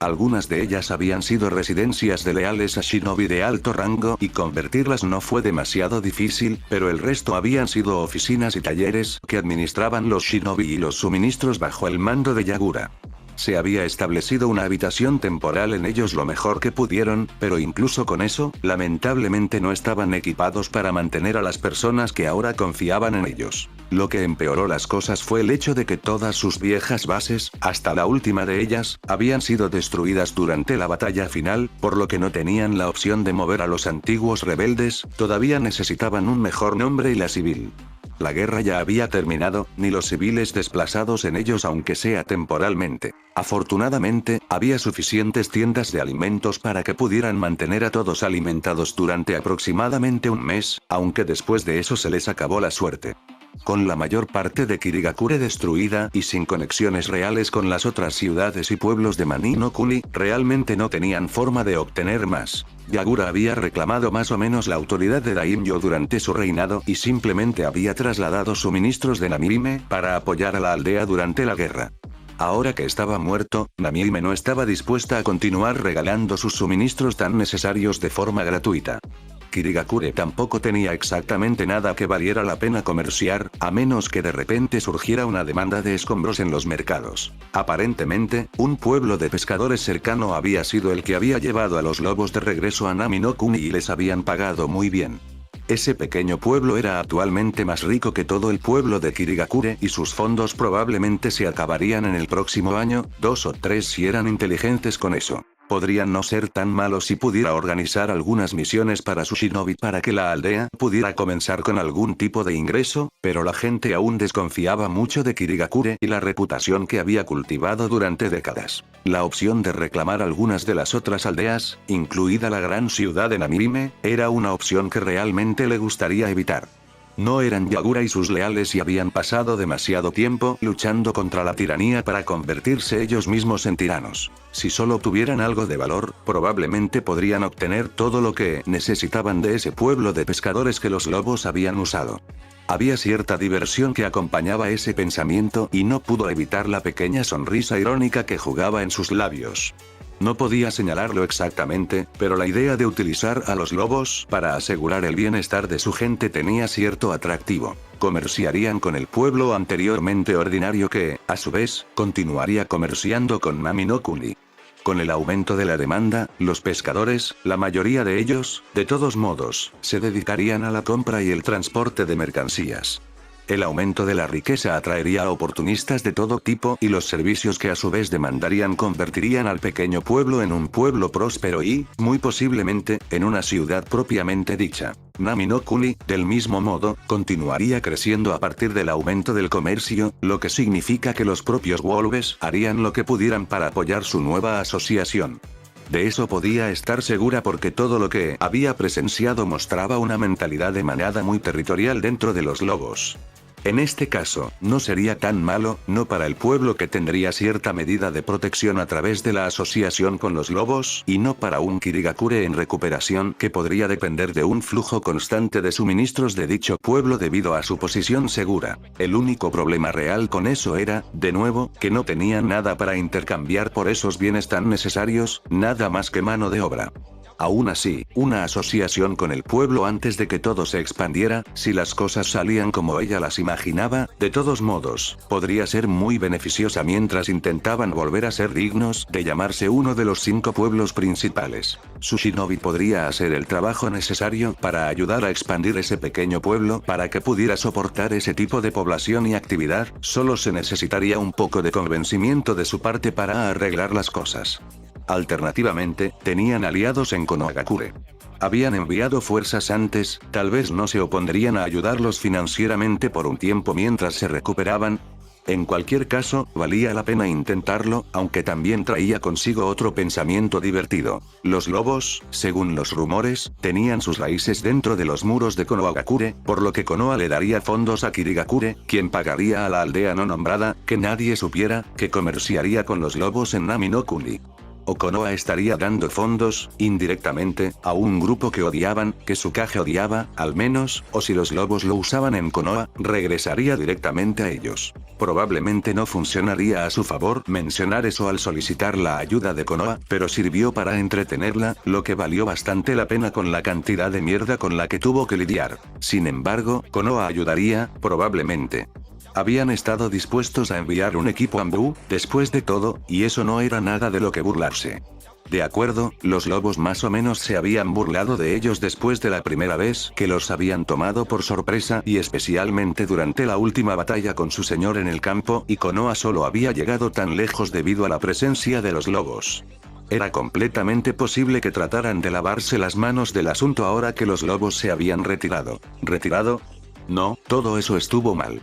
Algunas de ellas habían sido residencias de leales a shinobi de alto rango y convertirlas no fue demasiado difícil, pero el resto habían sido oficinas y talleres que administraban los shinobi y los suministros bajo el mando de Yagura. Se había establecido una habitación temporal en ellos lo mejor que pudieron, pero incluso con eso, lamentablemente no estaban equipados para mantener a las personas que ahora confiaban en ellos. Lo que empeoró las cosas fue el hecho de que todas sus viejas bases, hasta la última de ellas, habían sido destruidas durante la batalla final, por lo que no tenían la opción de mover a los antiguos rebeldes, todavía necesitaban un mejor nombre y la civil. La guerra ya había terminado, ni los civiles desplazados en ellos aunque sea temporalmente. Afortunadamente, había suficientes tiendas de alimentos para que pudieran mantener a todos alimentados durante aproximadamente un mes, aunque después de eso se les acabó la suerte. Con la mayor parte de Kirigakure destruida y sin conexiones reales con las otras ciudades y pueblos de Mani no Kuni, realmente no tenían forma de obtener más. Yagura había reclamado más o menos la autoridad de Daimyo durante su reinado y simplemente había trasladado suministros de Namihime para apoyar a la aldea durante la guerra. Ahora que estaba muerto, Namihime no estaba dispuesta a continuar regalando sus suministros tan necesarios de forma gratuita. Kirigakure tampoco tenía exactamente nada que valiera la pena comerciar, a menos que de repente surgiera una demanda de escombros en los mercados. Aparentemente, un pueblo de pescadores cercano había sido el que había llevado a los lobos de regreso a Nami no Kuni y les habían pagado muy bien. Ese pequeño pueblo era actualmente más rico que todo el pueblo de Kirigakure y sus fondos probablemente se acabarían en el próximo año, 2 o 3 si eran inteligentes con eso. Podrían no ser tan malos si pudiera organizar algunas misiones para su shinobi para que la aldea pudiera comenzar con algún tipo de ingreso, pero la gente aún desconfiaba mucho de Kirigakure y la reputación que había cultivado durante décadas. La opción de reclamar algunas de las otras aldeas, incluida la gran ciudad de Namihime, era una opción que realmente le gustaría evitar. No eran Yagura y sus leales y habían pasado demasiado tiempo luchando contra la tiranía para convertirse ellos mismos en tiranos. Si solo tuvieran algo de valor, probablemente podrían obtener todo lo que necesitaban de ese pueblo de pescadores que los lobos habían usado. Había cierta diversión que acompañaba ese pensamiento y no pudo evitar la pequeña sonrisa irónica que jugaba en sus labios. No podía señalarlo exactamente, pero la idea de utilizar a los lobos para asegurar el bienestar de su gente tenía cierto atractivo. Comerciarían con el pueblo anteriormente ordinario que, a su vez, continuaría comerciando con Nami no Kuni. Con el aumento de la demanda, los pescadores, la mayoría de ellos, de todos modos, se dedicarían a la compra y el transporte de mercancías. El aumento de la riqueza atraería a oportunistas de todo tipo y los servicios que a su vez demandarían convertirían al pequeño pueblo en un pueblo próspero y, muy posiblemente, en una ciudad propiamente dicha. Nami no Kuni, del mismo modo, continuaría creciendo a partir del aumento del comercio, lo que significa que los propios Wolves harían lo que pudieran para apoyar su nueva asociación. De eso podía estar segura porque todo lo que había presenciado mostraba una mentalidad de manada muy territorial dentro de los lobos. En este caso, no sería tan malo, no para el pueblo que tendría cierta medida de protección a través de la asociación con los lobos, y no para un Kirigakure en recuperación que podría depender de un flujo constante de suministros de dicho pueblo debido a su posición segura. El único problema real con eso era, de nuevo, que no tenían nada para intercambiar por esos bienes tan necesarios, nada más que mano de obra. Aún así, una asociación con el pueblo antes de que todo se expandiera, si las cosas salían como ella las imaginaba, de todos modos, podría ser muy beneficiosa mientras intentaban volver a ser dignos de llamarse uno de los 5 pueblos principales. Su shinobi podría hacer el trabajo necesario para ayudar a expandir ese pequeño pueblo para que pudiera soportar ese tipo de población y actividad, solo se necesitaría un poco de convencimiento de su parte para arreglar las cosas. Alternativamente, tenían aliados en Konohagakure. Habían enviado fuerzas antes, tal vez no se opondrían a ayudarlos financieramente por un tiempo mientras se recuperaban. En cualquier caso, valía la pena intentarlo, aunque también traía consigo otro pensamiento divertido. Los lobos, según los rumores, tenían sus raíces dentro de los muros de Konohagakure, por lo que Konoha le daría fondos a Kirigakure, quien pagaría a la aldea no nombrada, que nadie supiera, que comerciaría con los lobos en Nami no Kuni. O Konoha estaría dando fondos, indirectamente, a un grupo que odiaban, que Tsukage odiaba, al menos, o si los lobos lo usaban en Konoha, regresaría directamente a ellos. Probablemente no funcionaría a su favor mencionar eso al solicitar la ayuda de Konoha, pero sirvió para entretenerla, lo que valió bastante la pena con la cantidad de mierda con la que tuvo que lidiar. Sin embargo, Konoha ayudaría, probablemente. Habían estado dispuestos a enviar un equipo a Ambu, después de todo, y eso no era nada de lo que burlarse. De acuerdo, los lobos más o menos se habían burlado de ellos después de la primera vez que los habían tomado por sorpresa y especialmente durante la última batalla con su señor en el campo y Konoha solo había llegado tan lejos debido a la presencia de los lobos. Era completamente posible que trataran de lavarse las manos del asunto ahora que los lobos se habían retirado. ¿Retirado? No, todo eso estuvo mal.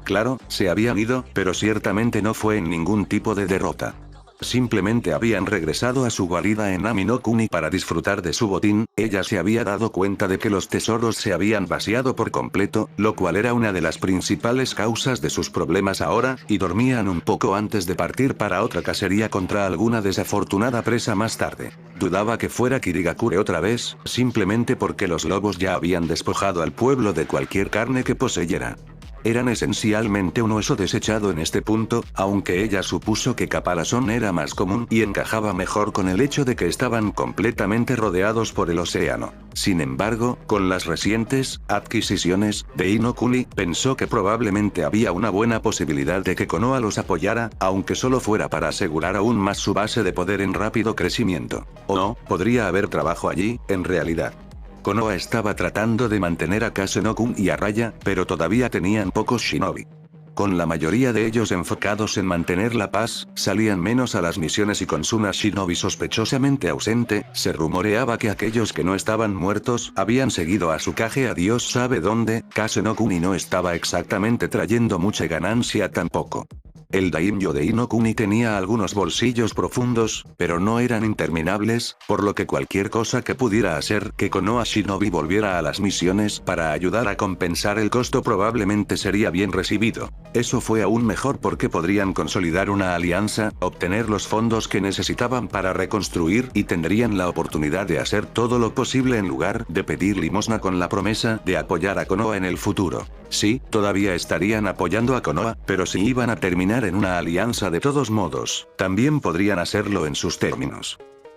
Claro, se habían ido, pero ciertamente no fue en ningún tipo de derrota. Simplemente habían regresado a su guarida en Ami no Kuni para disfrutar de su botín. Ella se había dado cuenta de que los tesoros se habían vaciado por completo, lo cual era una de las principales causas de sus problemas ahora, y dormían un poco antes de partir para otra cacería contra alguna desafortunada presa más tarde. Dudaba que fuera Kirigakure otra vez, simplemente porque los lobos ya habían despojado al pueblo de cualquier carne que poseyera. Eran esencialmente un hueso desechado en este punto, aunque ella supuso que caparazón era más común y encajaba mejor con el hecho de que estaban completamente rodeados por el océano. Sin embargo, con las recientes adquisiciones de Inokuni, pensó que probablemente había una buena posibilidad de que Konoha los apoyara, aunque solo fuera para asegurar aún más su base de poder en rápido crecimiento. O no, podría haber trabajo allí, en realidad. Konoha estaba tratando de mantener a Kase no Kun y a raya, pero todavía tenían pocos shinobi. Con la mayoría de ellos enfocados en mantener la paz, salían menos a las misiones y con Suna Shinobi sospechosamente ausente, se rumoreaba que aquellos que no estaban muertos habían seguido a Tsukage a Dios sabe dónde. Kase no Kun y no estaba exactamente trayendo mucha ganancia tampoco. El daimyo de Inokuni tenía algunos bolsillos profundos, pero no eran interminables, por lo que cualquier cosa que pudiera hacer que Konoha Shinobi volviera a las misiones para ayudar a compensar el costo probablemente sería bien recibido. Eso fue aún mejor porque podrían consolidar una alianza, obtener los fondos que necesitaban para reconstruir y tendrían la oportunidad de hacer todo lo posible en lugar de pedir limosna con la promesa de apoyar a Konoha en el futuro. Sí, todavía estarían apoyando a Konoha, pero si iban a terminar en una alianza de todos modos, también podrían hacerlo en sus términos.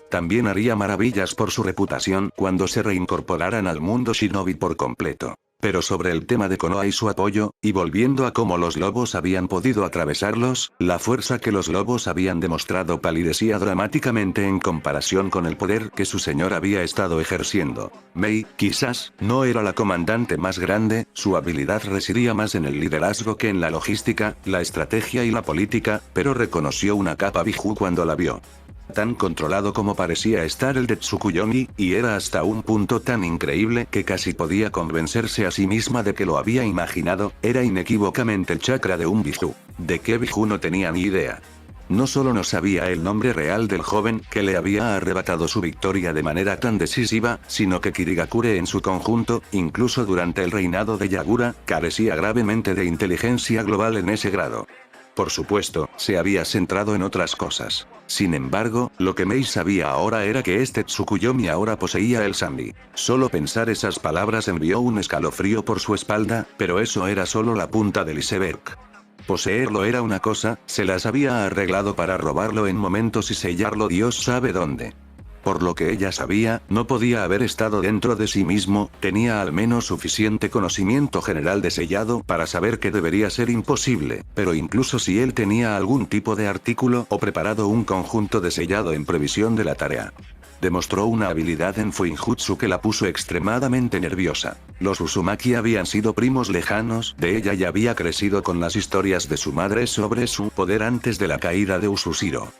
También haría maravillas por su reputación cuando se reincorporaran al mundo shinobi por completo. Pero sobre el tema de Konoha y su apoyo, y volviendo a cómo los lobos habían podido atravesarlos, la fuerza que los lobos habían demostrado palidecía dramáticamente en comparación con el poder que su señor había estado ejerciendo. Mei, quizás, no era la comandante más grande, su habilidad residía más en el liderazgo que en la logística, la estrategia y la política, pero reconoció una capa Biju cuando la vio. Tan controlado como parecía estar el de Tsukuyomi, y era hasta un punto tan increíble que casi podía convencerse a sí misma de que lo había imaginado, era inequívocamente el chakra de un Biju. De qué Biju no tenía ni idea. No solo no sabía el nombre real del joven que le había arrebatado su victoria de manera tan decisiva, sino que Kirigakure en su conjunto, incluso durante el reinado de Yagura, carecía gravemente de inteligencia global en ese grado. Por supuesto, se había centrado en otras cosas. Sin embargo, lo que Mei sabía ahora era que este Tsukuyomi ahora poseía el Sanbi. Solo pensar esas palabras envió un escalofrío por su espalda, pero eso era solo la punta del iceberg. Poseerlo era una cosa, se las había arreglado para robarlo en momentos y sellarlo Dios sabe dónde. Por lo que ella sabía, no podía haber estado dentro de sí mismo, tenía al menos suficiente conocimiento general de sellado para saber que debería ser imposible, pero incluso si él tenía algún tipo de artículo o preparado un conjunto de sellado en previsión de la tarea. Demostró una habilidad en Fuinjutsu que la puso extremadamente nerviosa. Los Uzumaki habían sido primos lejanos de ella y había crecido con las historias de su madre sobre su poder antes de la caída de Usushiro.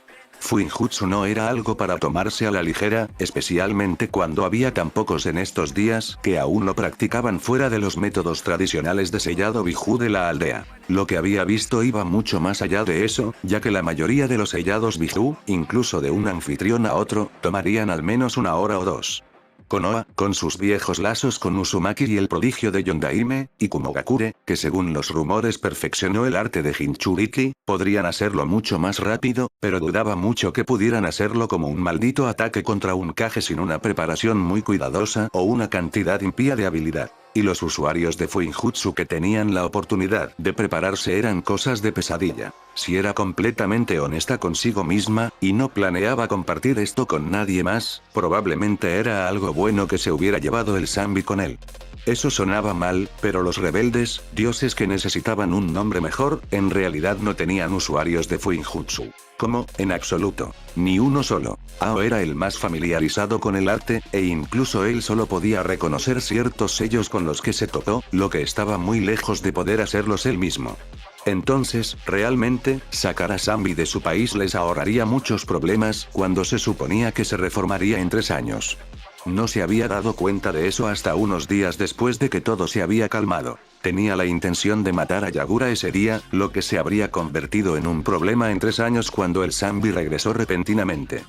Fuinjutsu no era algo para tomarse a la ligera, especialmente cuando había tan pocos en estos días que aún lo practicaban fuera de los métodos tradicionales de sellado Biju de la aldea. Lo que había visto iba mucho más allá de eso, ya que la mayoría de los sellados Biju, incluso de un anfitrión a otro, tomarían al menos una hora o dos. Konoha, con sus viejos lazos con Uzumaki y el prodigio de Yondaime, y Kumogakure, que según los rumores perfeccionó el arte de Jinchuriki, podrían hacerlo mucho más rápido, pero dudaba mucho que pudieran hacerlo como un maldito ataque contra un Kage sin una preparación muy cuidadosa o una cantidad impía de habilidad. Y los usuarios de Fuinjutsu que tenían la oportunidad de prepararse eran cosas de pesadilla. Si era completamente honesta consigo misma, y no planeaba compartir esto con nadie más, probablemente era algo bueno que se hubiera llevado el Sanbi con él. Eso sonaba mal, pero los rebeldes, dioses que necesitaban un nombre mejor, en realidad no tenían usuarios de Fuinjutsu. ¿Cómo? En absoluto. Ni uno solo. Ao era el más familiarizado con el arte, e incluso él solo podía reconocer ciertos sellos con los que se topó, lo que estaba muy lejos de poder hacerlos él mismo. Entonces, realmente, sacar a Sanbi de su país les ahorraría muchos problemas, cuando se suponía que se reformaría en 3 años. No se había dado cuenta de eso hasta unos días después de que todo se había calmado. Tenía la intención de matar a Yagura ese día, lo que se habría convertido en un problema en 3 años cuando el Zambi regresó repentinamente.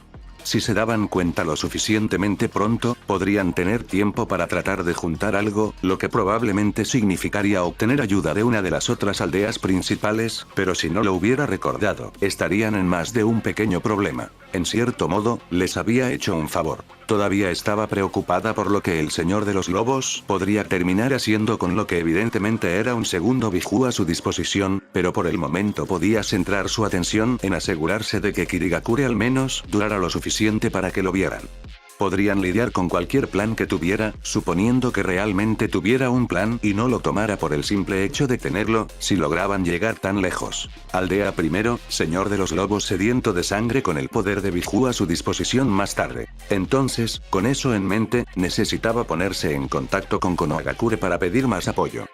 Si se daban cuenta lo suficientemente pronto, podrían tener tiempo para tratar de juntar algo, lo que probablemente significaría obtener ayuda de una de las otras aldeas principales, pero si no lo hubiera recordado, estarían en más de un pequeño problema. En cierto modo, les había hecho un favor. Todavía estaba preocupada por lo que el señor de los lobos podría terminar haciendo con lo que evidentemente era un segundo Biju a su disposición, pero por el momento podía centrar su atención en asegurarse de que Kirigakure al menos durara lo suficiente para que lo vieran. Podrían lidiar con cualquier plan que tuviera, suponiendo que realmente tuviera un plan y no lo tomara por el simple hecho de tenerlo, si lograban llegar tan lejos. Aldea primero, señor de los lobos sediento de sangre con el poder de Biju a su disposición más tarde. Entonces, con eso en mente, necesitaba ponerse en contacto con Konohagakure para pedir más apoyo.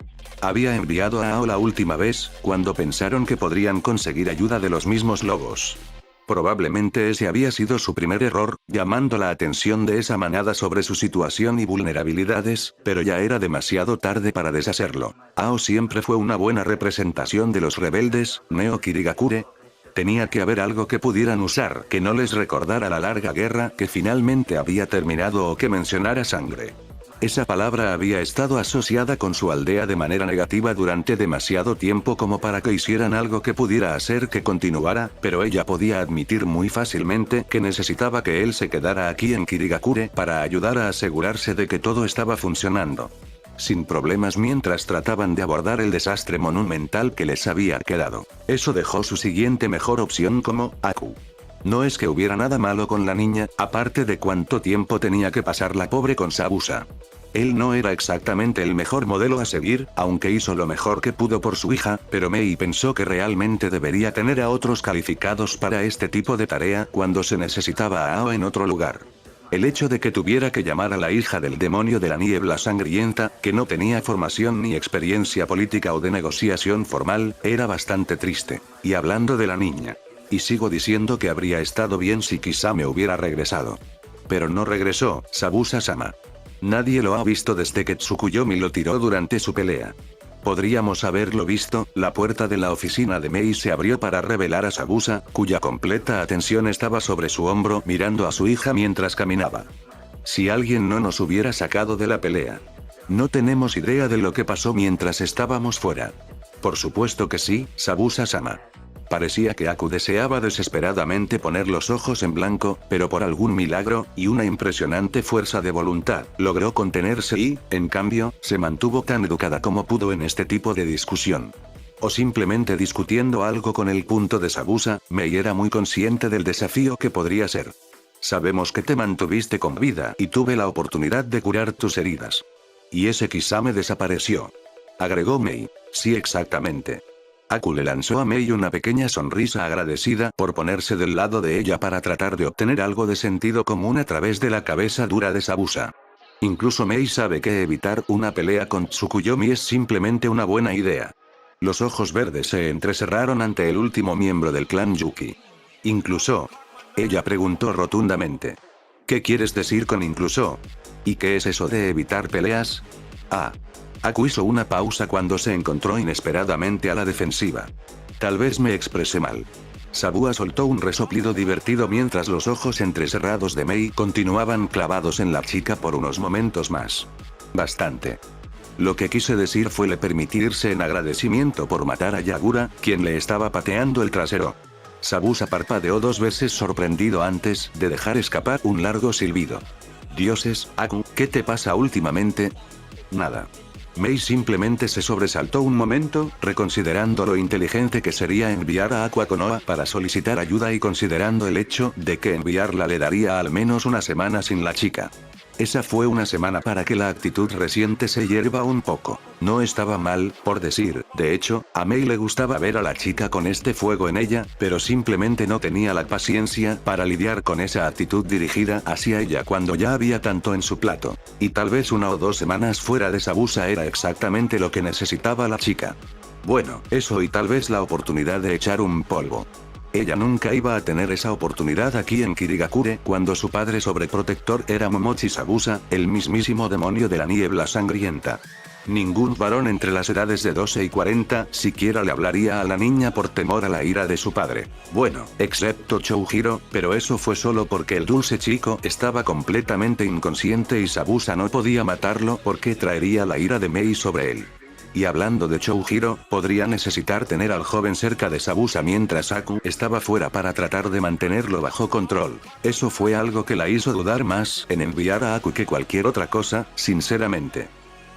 Había enviado a Ao la última vez, cuando pensaron que podrían conseguir ayuda de los mismos lobos. Probablemente ese había sido su primer error, llamando la atención de esa manada sobre su situación y vulnerabilidades, pero ya era demasiado tarde para deshacerlo. Ao siempre fue una buena representación de los rebeldes, Neo Kirigakure. Tenía que haber algo que pudieran usar que no les recordara la larga guerra que finalmente había terminado o que mencionara sangre. Esa palabra había estado asociada con su aldea de manera negativa durante demasiado tiempo como para que hicieran algo que pudiera hacer que continuara, pero ella podía admitir muy fácilmente que necesitaba que él se quedara aquí en Kirigakure para ayudar a asegurarse de que todo estaba funcionando sin problemas mientras trataban de abordar el desastre monumental que les había quedado. Eso dejó su siguiente mejor opción como Aku. No es que hubiera nada malo con la niña, aparte de cuánto tiempo tenía que pasar la pobre con Sabusa. Él no era exactamente el mejor modelo a seguir, aunque hizo lo mejor que pudo por su hija, pero Mei pensó que realmente debería tener a otros calificados para este tipo de tarea cuando se necesitaba a Ao en otro lugar. El hecho de que tuviera que llamar a la hija del demonio de la niebla sangrienta, que no tenía formación ni experiencia política o de negociación formal, era bastante triste. Y hablando de la niña. Y sigo diciendo que habría estado bien si Kisame hubiera regresado. Pero no regresó, Sabusa-sama. Nadie lo ha visto desde que Tsukuyomi lo tiró durante su pelea. Podríamos haberlo visto, la puerta de la oficina de Mei se abrió para revelar a Sabusa, cuya completa atención estaba sobre su hombro mirando a su hija mientras caminaba. Si alguien no nos hubiera sacado de la pelea. No tenemos idea de lo que pasó mientras estábamos fuera. Por supuesto que sí, Sabusa-sama. Parecía que Aku deseaba desesperadamente poner los ojos en blanco, pero por algún milagro, y una impresionante fuerza de voluntad, logró contenerse y, en cambio, se mantuvo tan educada como pudo en este tipo de discusión. O simplemente discutiendo algo con el punto de Sabusa, Mei era muy consciente del desafío que podría ser. Sabemos que te mantuviste con vida y tuve la oportunidad de curar tus heridas. Y ese Kisame desapareció. Agregó Mei. Sí, exactamente. Aku le lanzó a Mei una pequeña sonrisa agradecida por ponerse del lado de ella para tratar de obtener algo de sentido común a través de la cabeza dura de Sabusa. Incluso Mei sabe que evitar una pelea con Tsukuyomi es simplemente una buena idea. Los ojos verdes se entrecerraron ante el último miembro del clan Yuki. ¿Incluso? Ella preguntó rotundamente. ¿Qué quieres decir con incluso? ¿Y qué es eso de evitar peleas? Ah. Aku hizo una pausa cuando se encontró inesperadamente a la defensiva. Tal vez me expresé mal. Sabua soltó un resoplido divertido mientras los ojos entrecerrados de Mei continuaban clavados en la chica por unos momentos más. Bastante. Lo que quise decir fue le permitirse en agradecimiento por matar a Yagura, quien le estaba pateando el trasero. Sabusa parpadeó 2 veces sorprendido antes de dejar escapar un largo silbido. Dioses, Aku, ¿qué te pasa últimamente? Nada. Mei simplemente se sobresaltó un momento, reconsiderando lo inteligente que sería enviar a Aku a Konoha para solicitar ayuda y considerando el hecho de que enviarla le daría al menos una semana sin la chica. Esa fue una semana para que la actitud reciente se hierva un poco. No estaba mal, por decir, de hecho, a Mei le gustaba ver a la chica con este fuego en ella, pero simplemente no tenía la paciencia para lidiar con esa actitud dirigida hacia ella cuando ya había tanto en su plato. Y tal vez 1 o 2 semanas fuera de Sabusa era exactamente lo que necesitaba la chica. Bueno, eso y tal vez la oportunidad de echar un polvo. Ella nunca iba a tener esa oportunidad aquí en Kirigakure cuando su padre sobreprotector era Momochi Sabusa, el mismísimo demonio de la niebla sangrienta. Ningún varón entre las edades de 12 y 40 siquiera le hablaría a la niña por temor a la ira de su padre. Bueno, excepto Choujiro, pero eso fue solo porque el dulce chico estaba completamente inconsciente y Sabusa no podía matarlo porque traería la ira de Mei sobre él. Y hablando de Choujiro, podría necesitar tener al joven cerca de Sabusa mientras Aku estaba fuera para tratar de mantenerlo bajo control. Eso fue algo que la hizo dudar más en enviar a Aku que cualquier otra cosa, sinceramente.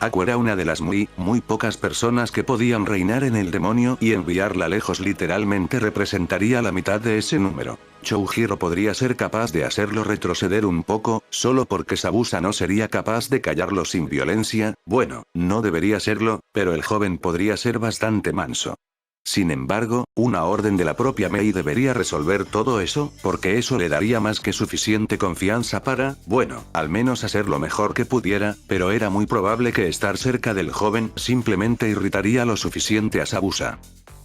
Aku era una de las muy pocas personas que podían reinar en el demonio y enviarla lejos literalmente representaría la mitad de ese número. Choujiro podría ser capaz de hacerlo retroceder un poco, solo porque Sabusa no sería capaz de callarlo sin violencia. Bueno, no debería serlo, pero el joven podría ser bastante manso. Sin embargo, una orden de la propia Mei debería resolver todo eso, porque eso le daría más que suficiente confianza para, bueno, al menos hacer lo mejor que pudiera, pero era muy probable que estar cerca del joven simplemente irritaría lo suficiente a Sabusa.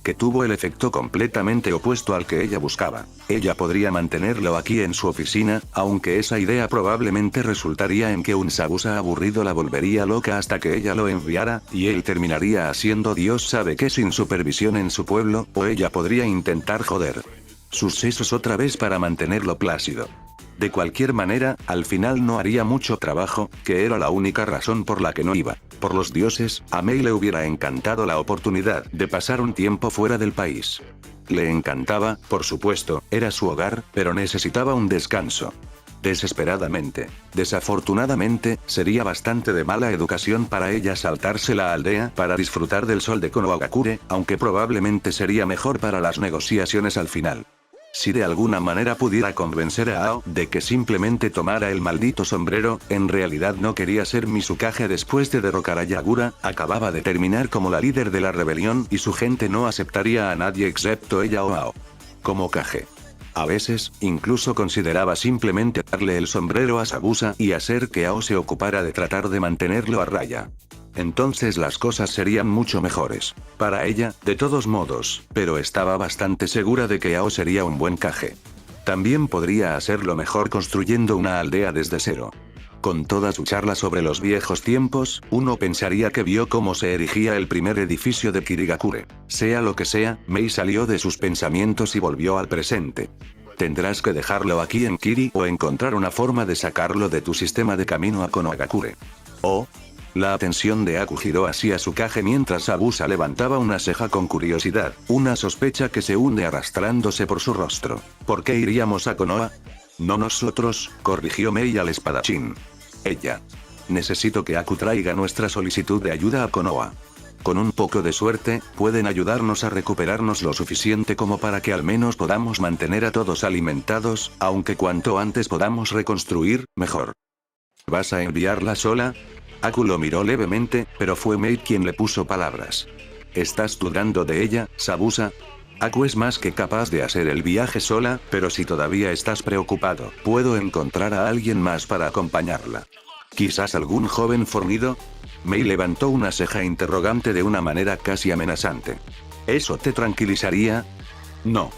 Que tuvo el efecto completamente opuesto al que ella buscaba. Ella podría mantenerlo aquí en su oficina, aunque esa idea probablemente resultaría en que un Sabusa aburrido la volvería loca hasta que ella lo enviara, y él terminaría haciendo Dios sabe qué sin supervisión en su pueblo, o ella podría intentar joder sus sesos otra vez para mantenerlo plácido. De cualquier manera, al final no haría mucho trabajo, que era la única razón por la que no iba. Por los dioses, a Mei le hubiera encantado la oportunidad de pasar un tiempo fuera del país. Le encantaba, por supuesto, era su hogar, pero necesitaba un descanso. Desesperadamente. Desafortunadamente, sería bastante de mala educación para ella saltarse la aldea para disfrutar del sol de Konohagakure, aunque probablemente sería mejor para las negociaciones al final. Si de alguna manera pudiera convencer a Ao de que simplemente tomara el maldito sombrero, en realidad no quería ser Mizukage después de derrocar a Yagura, acababa de terminar como la líder de la rebelión y su gente no aceptaría a nadie excepto ella o Ao como Kage. A veces, incluso consideraba simplemente darle el sombrero a Sabusa y hacer que Ao se ocupara de tratar de mantenerlo a raya. Entonces las cosas serían mucho mejores. Para ella, de todos modos, pero estaba bastante segura de que Ao sería un buen Kage. También podría hacerlo mejor construyendo una aldea desde cero. Con toda su charla sobre los viejos tiempos, uno pensaría que vio cómo se erigía el primer edificio de Kirigakure. Sea lo que sea, Mei salió de sus pensamientos y volvió al presente. Tendrás que dejarlo aquí en Kiri o encontrar una forma de sacarlo de tu sistema de camino a Konohagakure. Oh. La atención de Aku giró hacia su Kage mientras Sabusa levantaba una ceja con curiosidad, una sospecha que se hunde arrastrándose por su rostro. ¿Por qué iríamos a Konoha? No nosotros, corrigió Mei al espadachín. Ella. Necesito que Aku traiga nuestra solicitud de ayuda a Konoha. Con un poco de suerte, pueden ayudarnos a recuperarnos lo suficiente como para que al menos podamos mantener a todos alimentados, aunque cuanto antes podamos reconstruir, mejor. ¿Vas a enviarla sola? Aku lo miró levemente, pero fue Mei quien le puso palabras. ¿Estás dudando de ella, Sabusa? Aku es más que capaz de hacer el viaje sola, pero si todavía estás preocupado, puedo encontrar a alguien más para acompañarla. ¿Quizás algún joven fornido? Mei levantó una ceja interrogante de una manera casi amenazante. ¿Eso te tranquilizaría? No.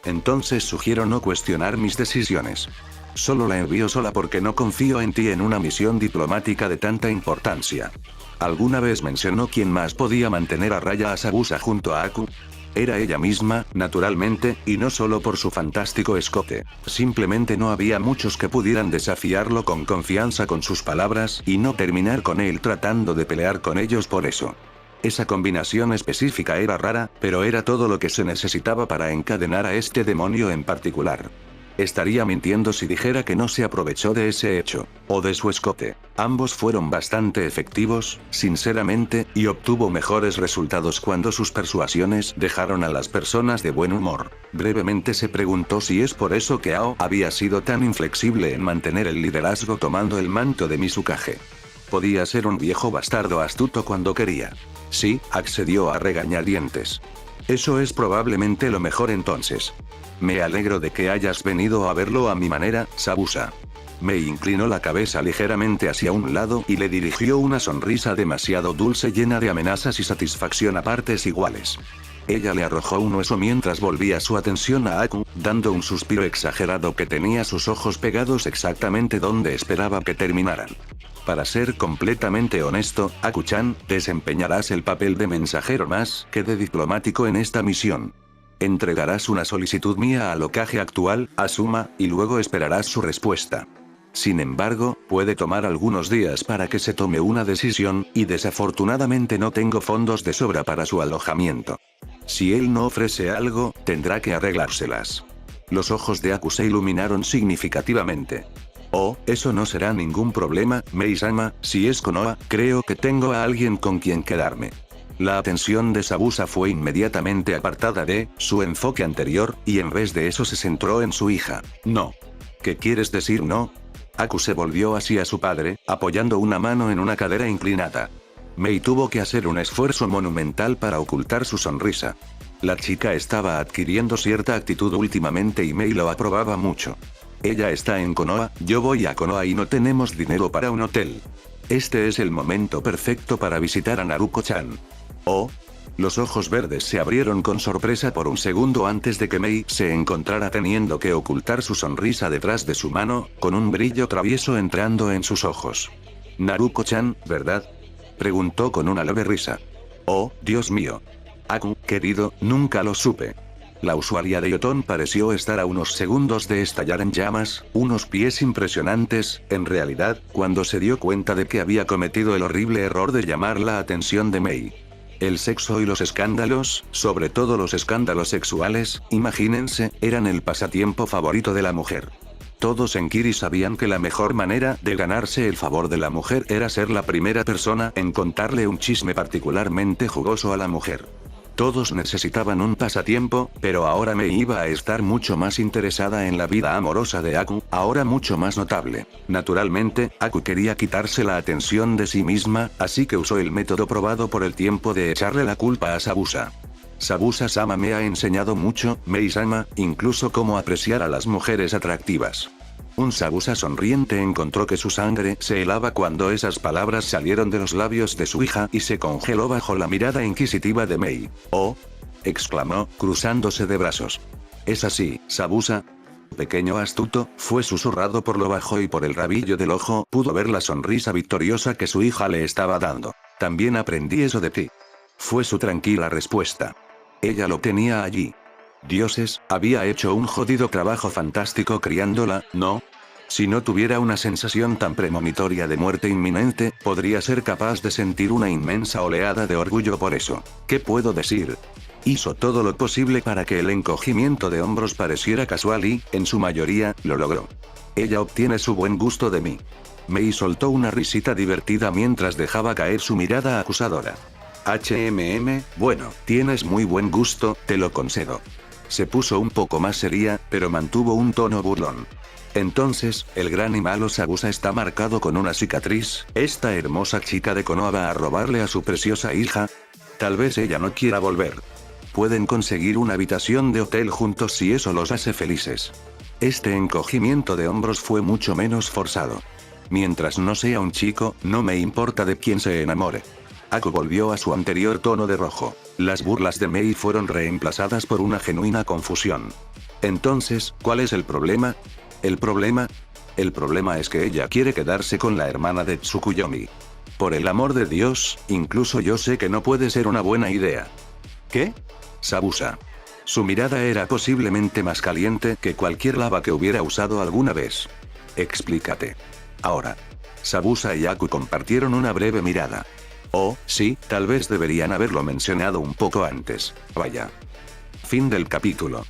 Entonces sugiero no cuestionar mis decisiones. Solo la envío sola porque no confío en ti en una misión diplomática de tanta importancia. ¿Alguna vez mencionó quién más podía mantener a raya a Sabusa junto a Aku? Era ella misma, naturalmente, y no solo por su fantástico escote. Simplemente no había muchos que pudieran desafiarlo con confianza con sus palabras y no terminar con él tratando de pelear con ellos por eso. Esa combinación específica era rara, pero era todo lo que se necesitaba para encadenar a este demonio en particular. Estaría mintiendo si dijera que no se aprovechó de ese hecho, o de su escote. Ambos fueron bastante efectivos, sinceramente, y obtuvo mejores resultados cuando sus persuasiones dejaron a las personas de buen humor. Brevemente se preguntó si es por eso que Ao había sido tan inflexible en mantener el liderazgo tomando el manto de Mizukage. Podía ser un viejo bastardo astuto cuando quería. Sí, accedió a regañadientes. Eso es probablemente lo mejor entonces. Me alegro de que hayas venido a verlo a mi manera, Sabusa. Mei inclinó la cabeza ligeramente hacia un lado y le dirigió una sonrisa demasiado dulce llena de amenazas y satisfacción a partes iguales. Ella le arrojó un hueso mientras volvía su atención a Aku, dando un suspiro exagerado que tenía sus ojos pegados exactamente donde esperaba que terminaran. Para ser completamente honesto, Aku-chan, desempeñarás el papel de mensajero más que de diplomático en esta misión. Entregarás una solicitud mía al Hokage actual, Asuma, y luego esperarás su respuesta. Sin embargo, puede tomar algunos días para que se tome una decisión, y desafortunadamente no tengo fondos de sobra para su alojamiento. Si él no ofrece algo, tendrá que arreglárselas. Los ojos de Aku se iluminaron significativamente. Oh, eso no será ningún problema, Mei-sama, si es Konoha, creo que tengo a alguien con quien quedarme. La atención de Sabusa fue inmediatamente apartada de su enfoque anterior, y en vez de eso se centró en su hija. No. ¿Qué quieres decir no? Aku se volvió hacia su padre, apoyando una mano en una cadera inclinada. Mei tuvo que hacer un esfuerzo monumental para ocultar su sonrisa. La chica estaba adquiriendo cierta actitud últimamente y Mei lo aprobaba mucho. Ella está en Konoha, yo voy a Konoha y no tenemos dinero para un hotel. Este es el momento perfecto para visitar a Naruko-chan. Oh. Los ojos verdes se abrieron con sorpresa por un segundo antes de que Mei se encontrara teniendo que ocultar su sonrisa detrás de su mano, con un brillo travieso entrando en sus ojos. Naruko-chan, ¿verdad? Preguntó con una leve risa. Oh, Dios mío. Aku, querido, nunca lo supe. La usuaria de Yoton pareció estar a unos segundos de estallar en llamas, unos pies impresionantes, en realidad, cuando se dio cuenta de que había cometido el horrible error de llamar la atención de Mei. El sexo y los escándalos, sobre todo los escándalos sexuales, imagínense, eran el pasatiempo favorito de la mujer. Todos en Kiri sabían que la mejor manera de ganarse el favor de la mujer era ser la primera persona en contarle un chisme particularmente jugoso a la mujer. Todos necesitaban un pasatiempo, pero ahora Mei iba a estar mucho más interesada en la vida amorosa de Aku, ahora mucho más notable. Naturalmente, Aku quería quitarse la atención de sí misma, así que usó el método probado por el tiempo de echarle la culpa a Sabusa. Sabusa-sama me ha enseñado mucho, Mei-sama, incluso cómo apreciar a las mujeres atractivas. Un Sabusa sonriente encontró que su sangre se helaba cuando esas palabras salieron de los labios de su hija y se congeló bajo la mirada inquisitiva de Mei. «Oh», exclamó, cruzándose de brazos. «Es así, Sabusa». Pequeño astuto, fue susurrado por lo bajo y por el rabillo del ojo pudo ver la sonrisa victoriosa que su hija le estaba dando. «También aprendí eso de ti». Fue su tranquila respuesta. Ella lo tenía allí. Dioses, había hecho un jodido trabajo fantástico criándola, ¿no? Si no tuviera una sensación tan premonitoria de muerte inminente, podría ser capaz de sentir una inmensa oleada de orgullo por eso. ¿Qué puedo decir? Hizo todo lo posible para que el encogimiento de hombros pareciera casual y, en su mayoría, lo logró. Ella obtiene su buen gusto de mí. Mei soltó una risita divertida mientras dejaba caer su mirada acusadora. Bueno, tienes muy buen gusto, te lo concedo. Se puso un poco más seria, pero mantuvo un tono burlón. Entonces, el gran y malo Sabusa está marcado con una cicatriz. ¿Esta hermosa chica de Konoha va a robarle a su preciosa hija? Tal vez ella no quiera volver. Pueden conseguir una habitación de hotel juntos si eso los hace felices. Este encogimiento de hombros fue mucho menos forzado. Mientras no sea un chico, no me importa de quién se enamore. Aku volvió a su anterior tono de rojo. Las burlas de Mei fueron reemplazadas por una genuina confusión. Entonces, ¿cuál es el problema? ¿El problema? El problema es que ella quiere quedarse con la hermana de Tsukuyomi. Por el amor de Dios, incluso yo sé que no puede ser una buena idea. ¿Qué? Sabusa. Su mirada era posiblemente más caliente que cualquier lava que hubiera usado alguna vez. Explícate. Ahora. Sabusa y Aku compartieron una breve mirada. Oh, sí, tal vez deberían haberlo mencionado un poco antes. Vaya. Fin del capítulo.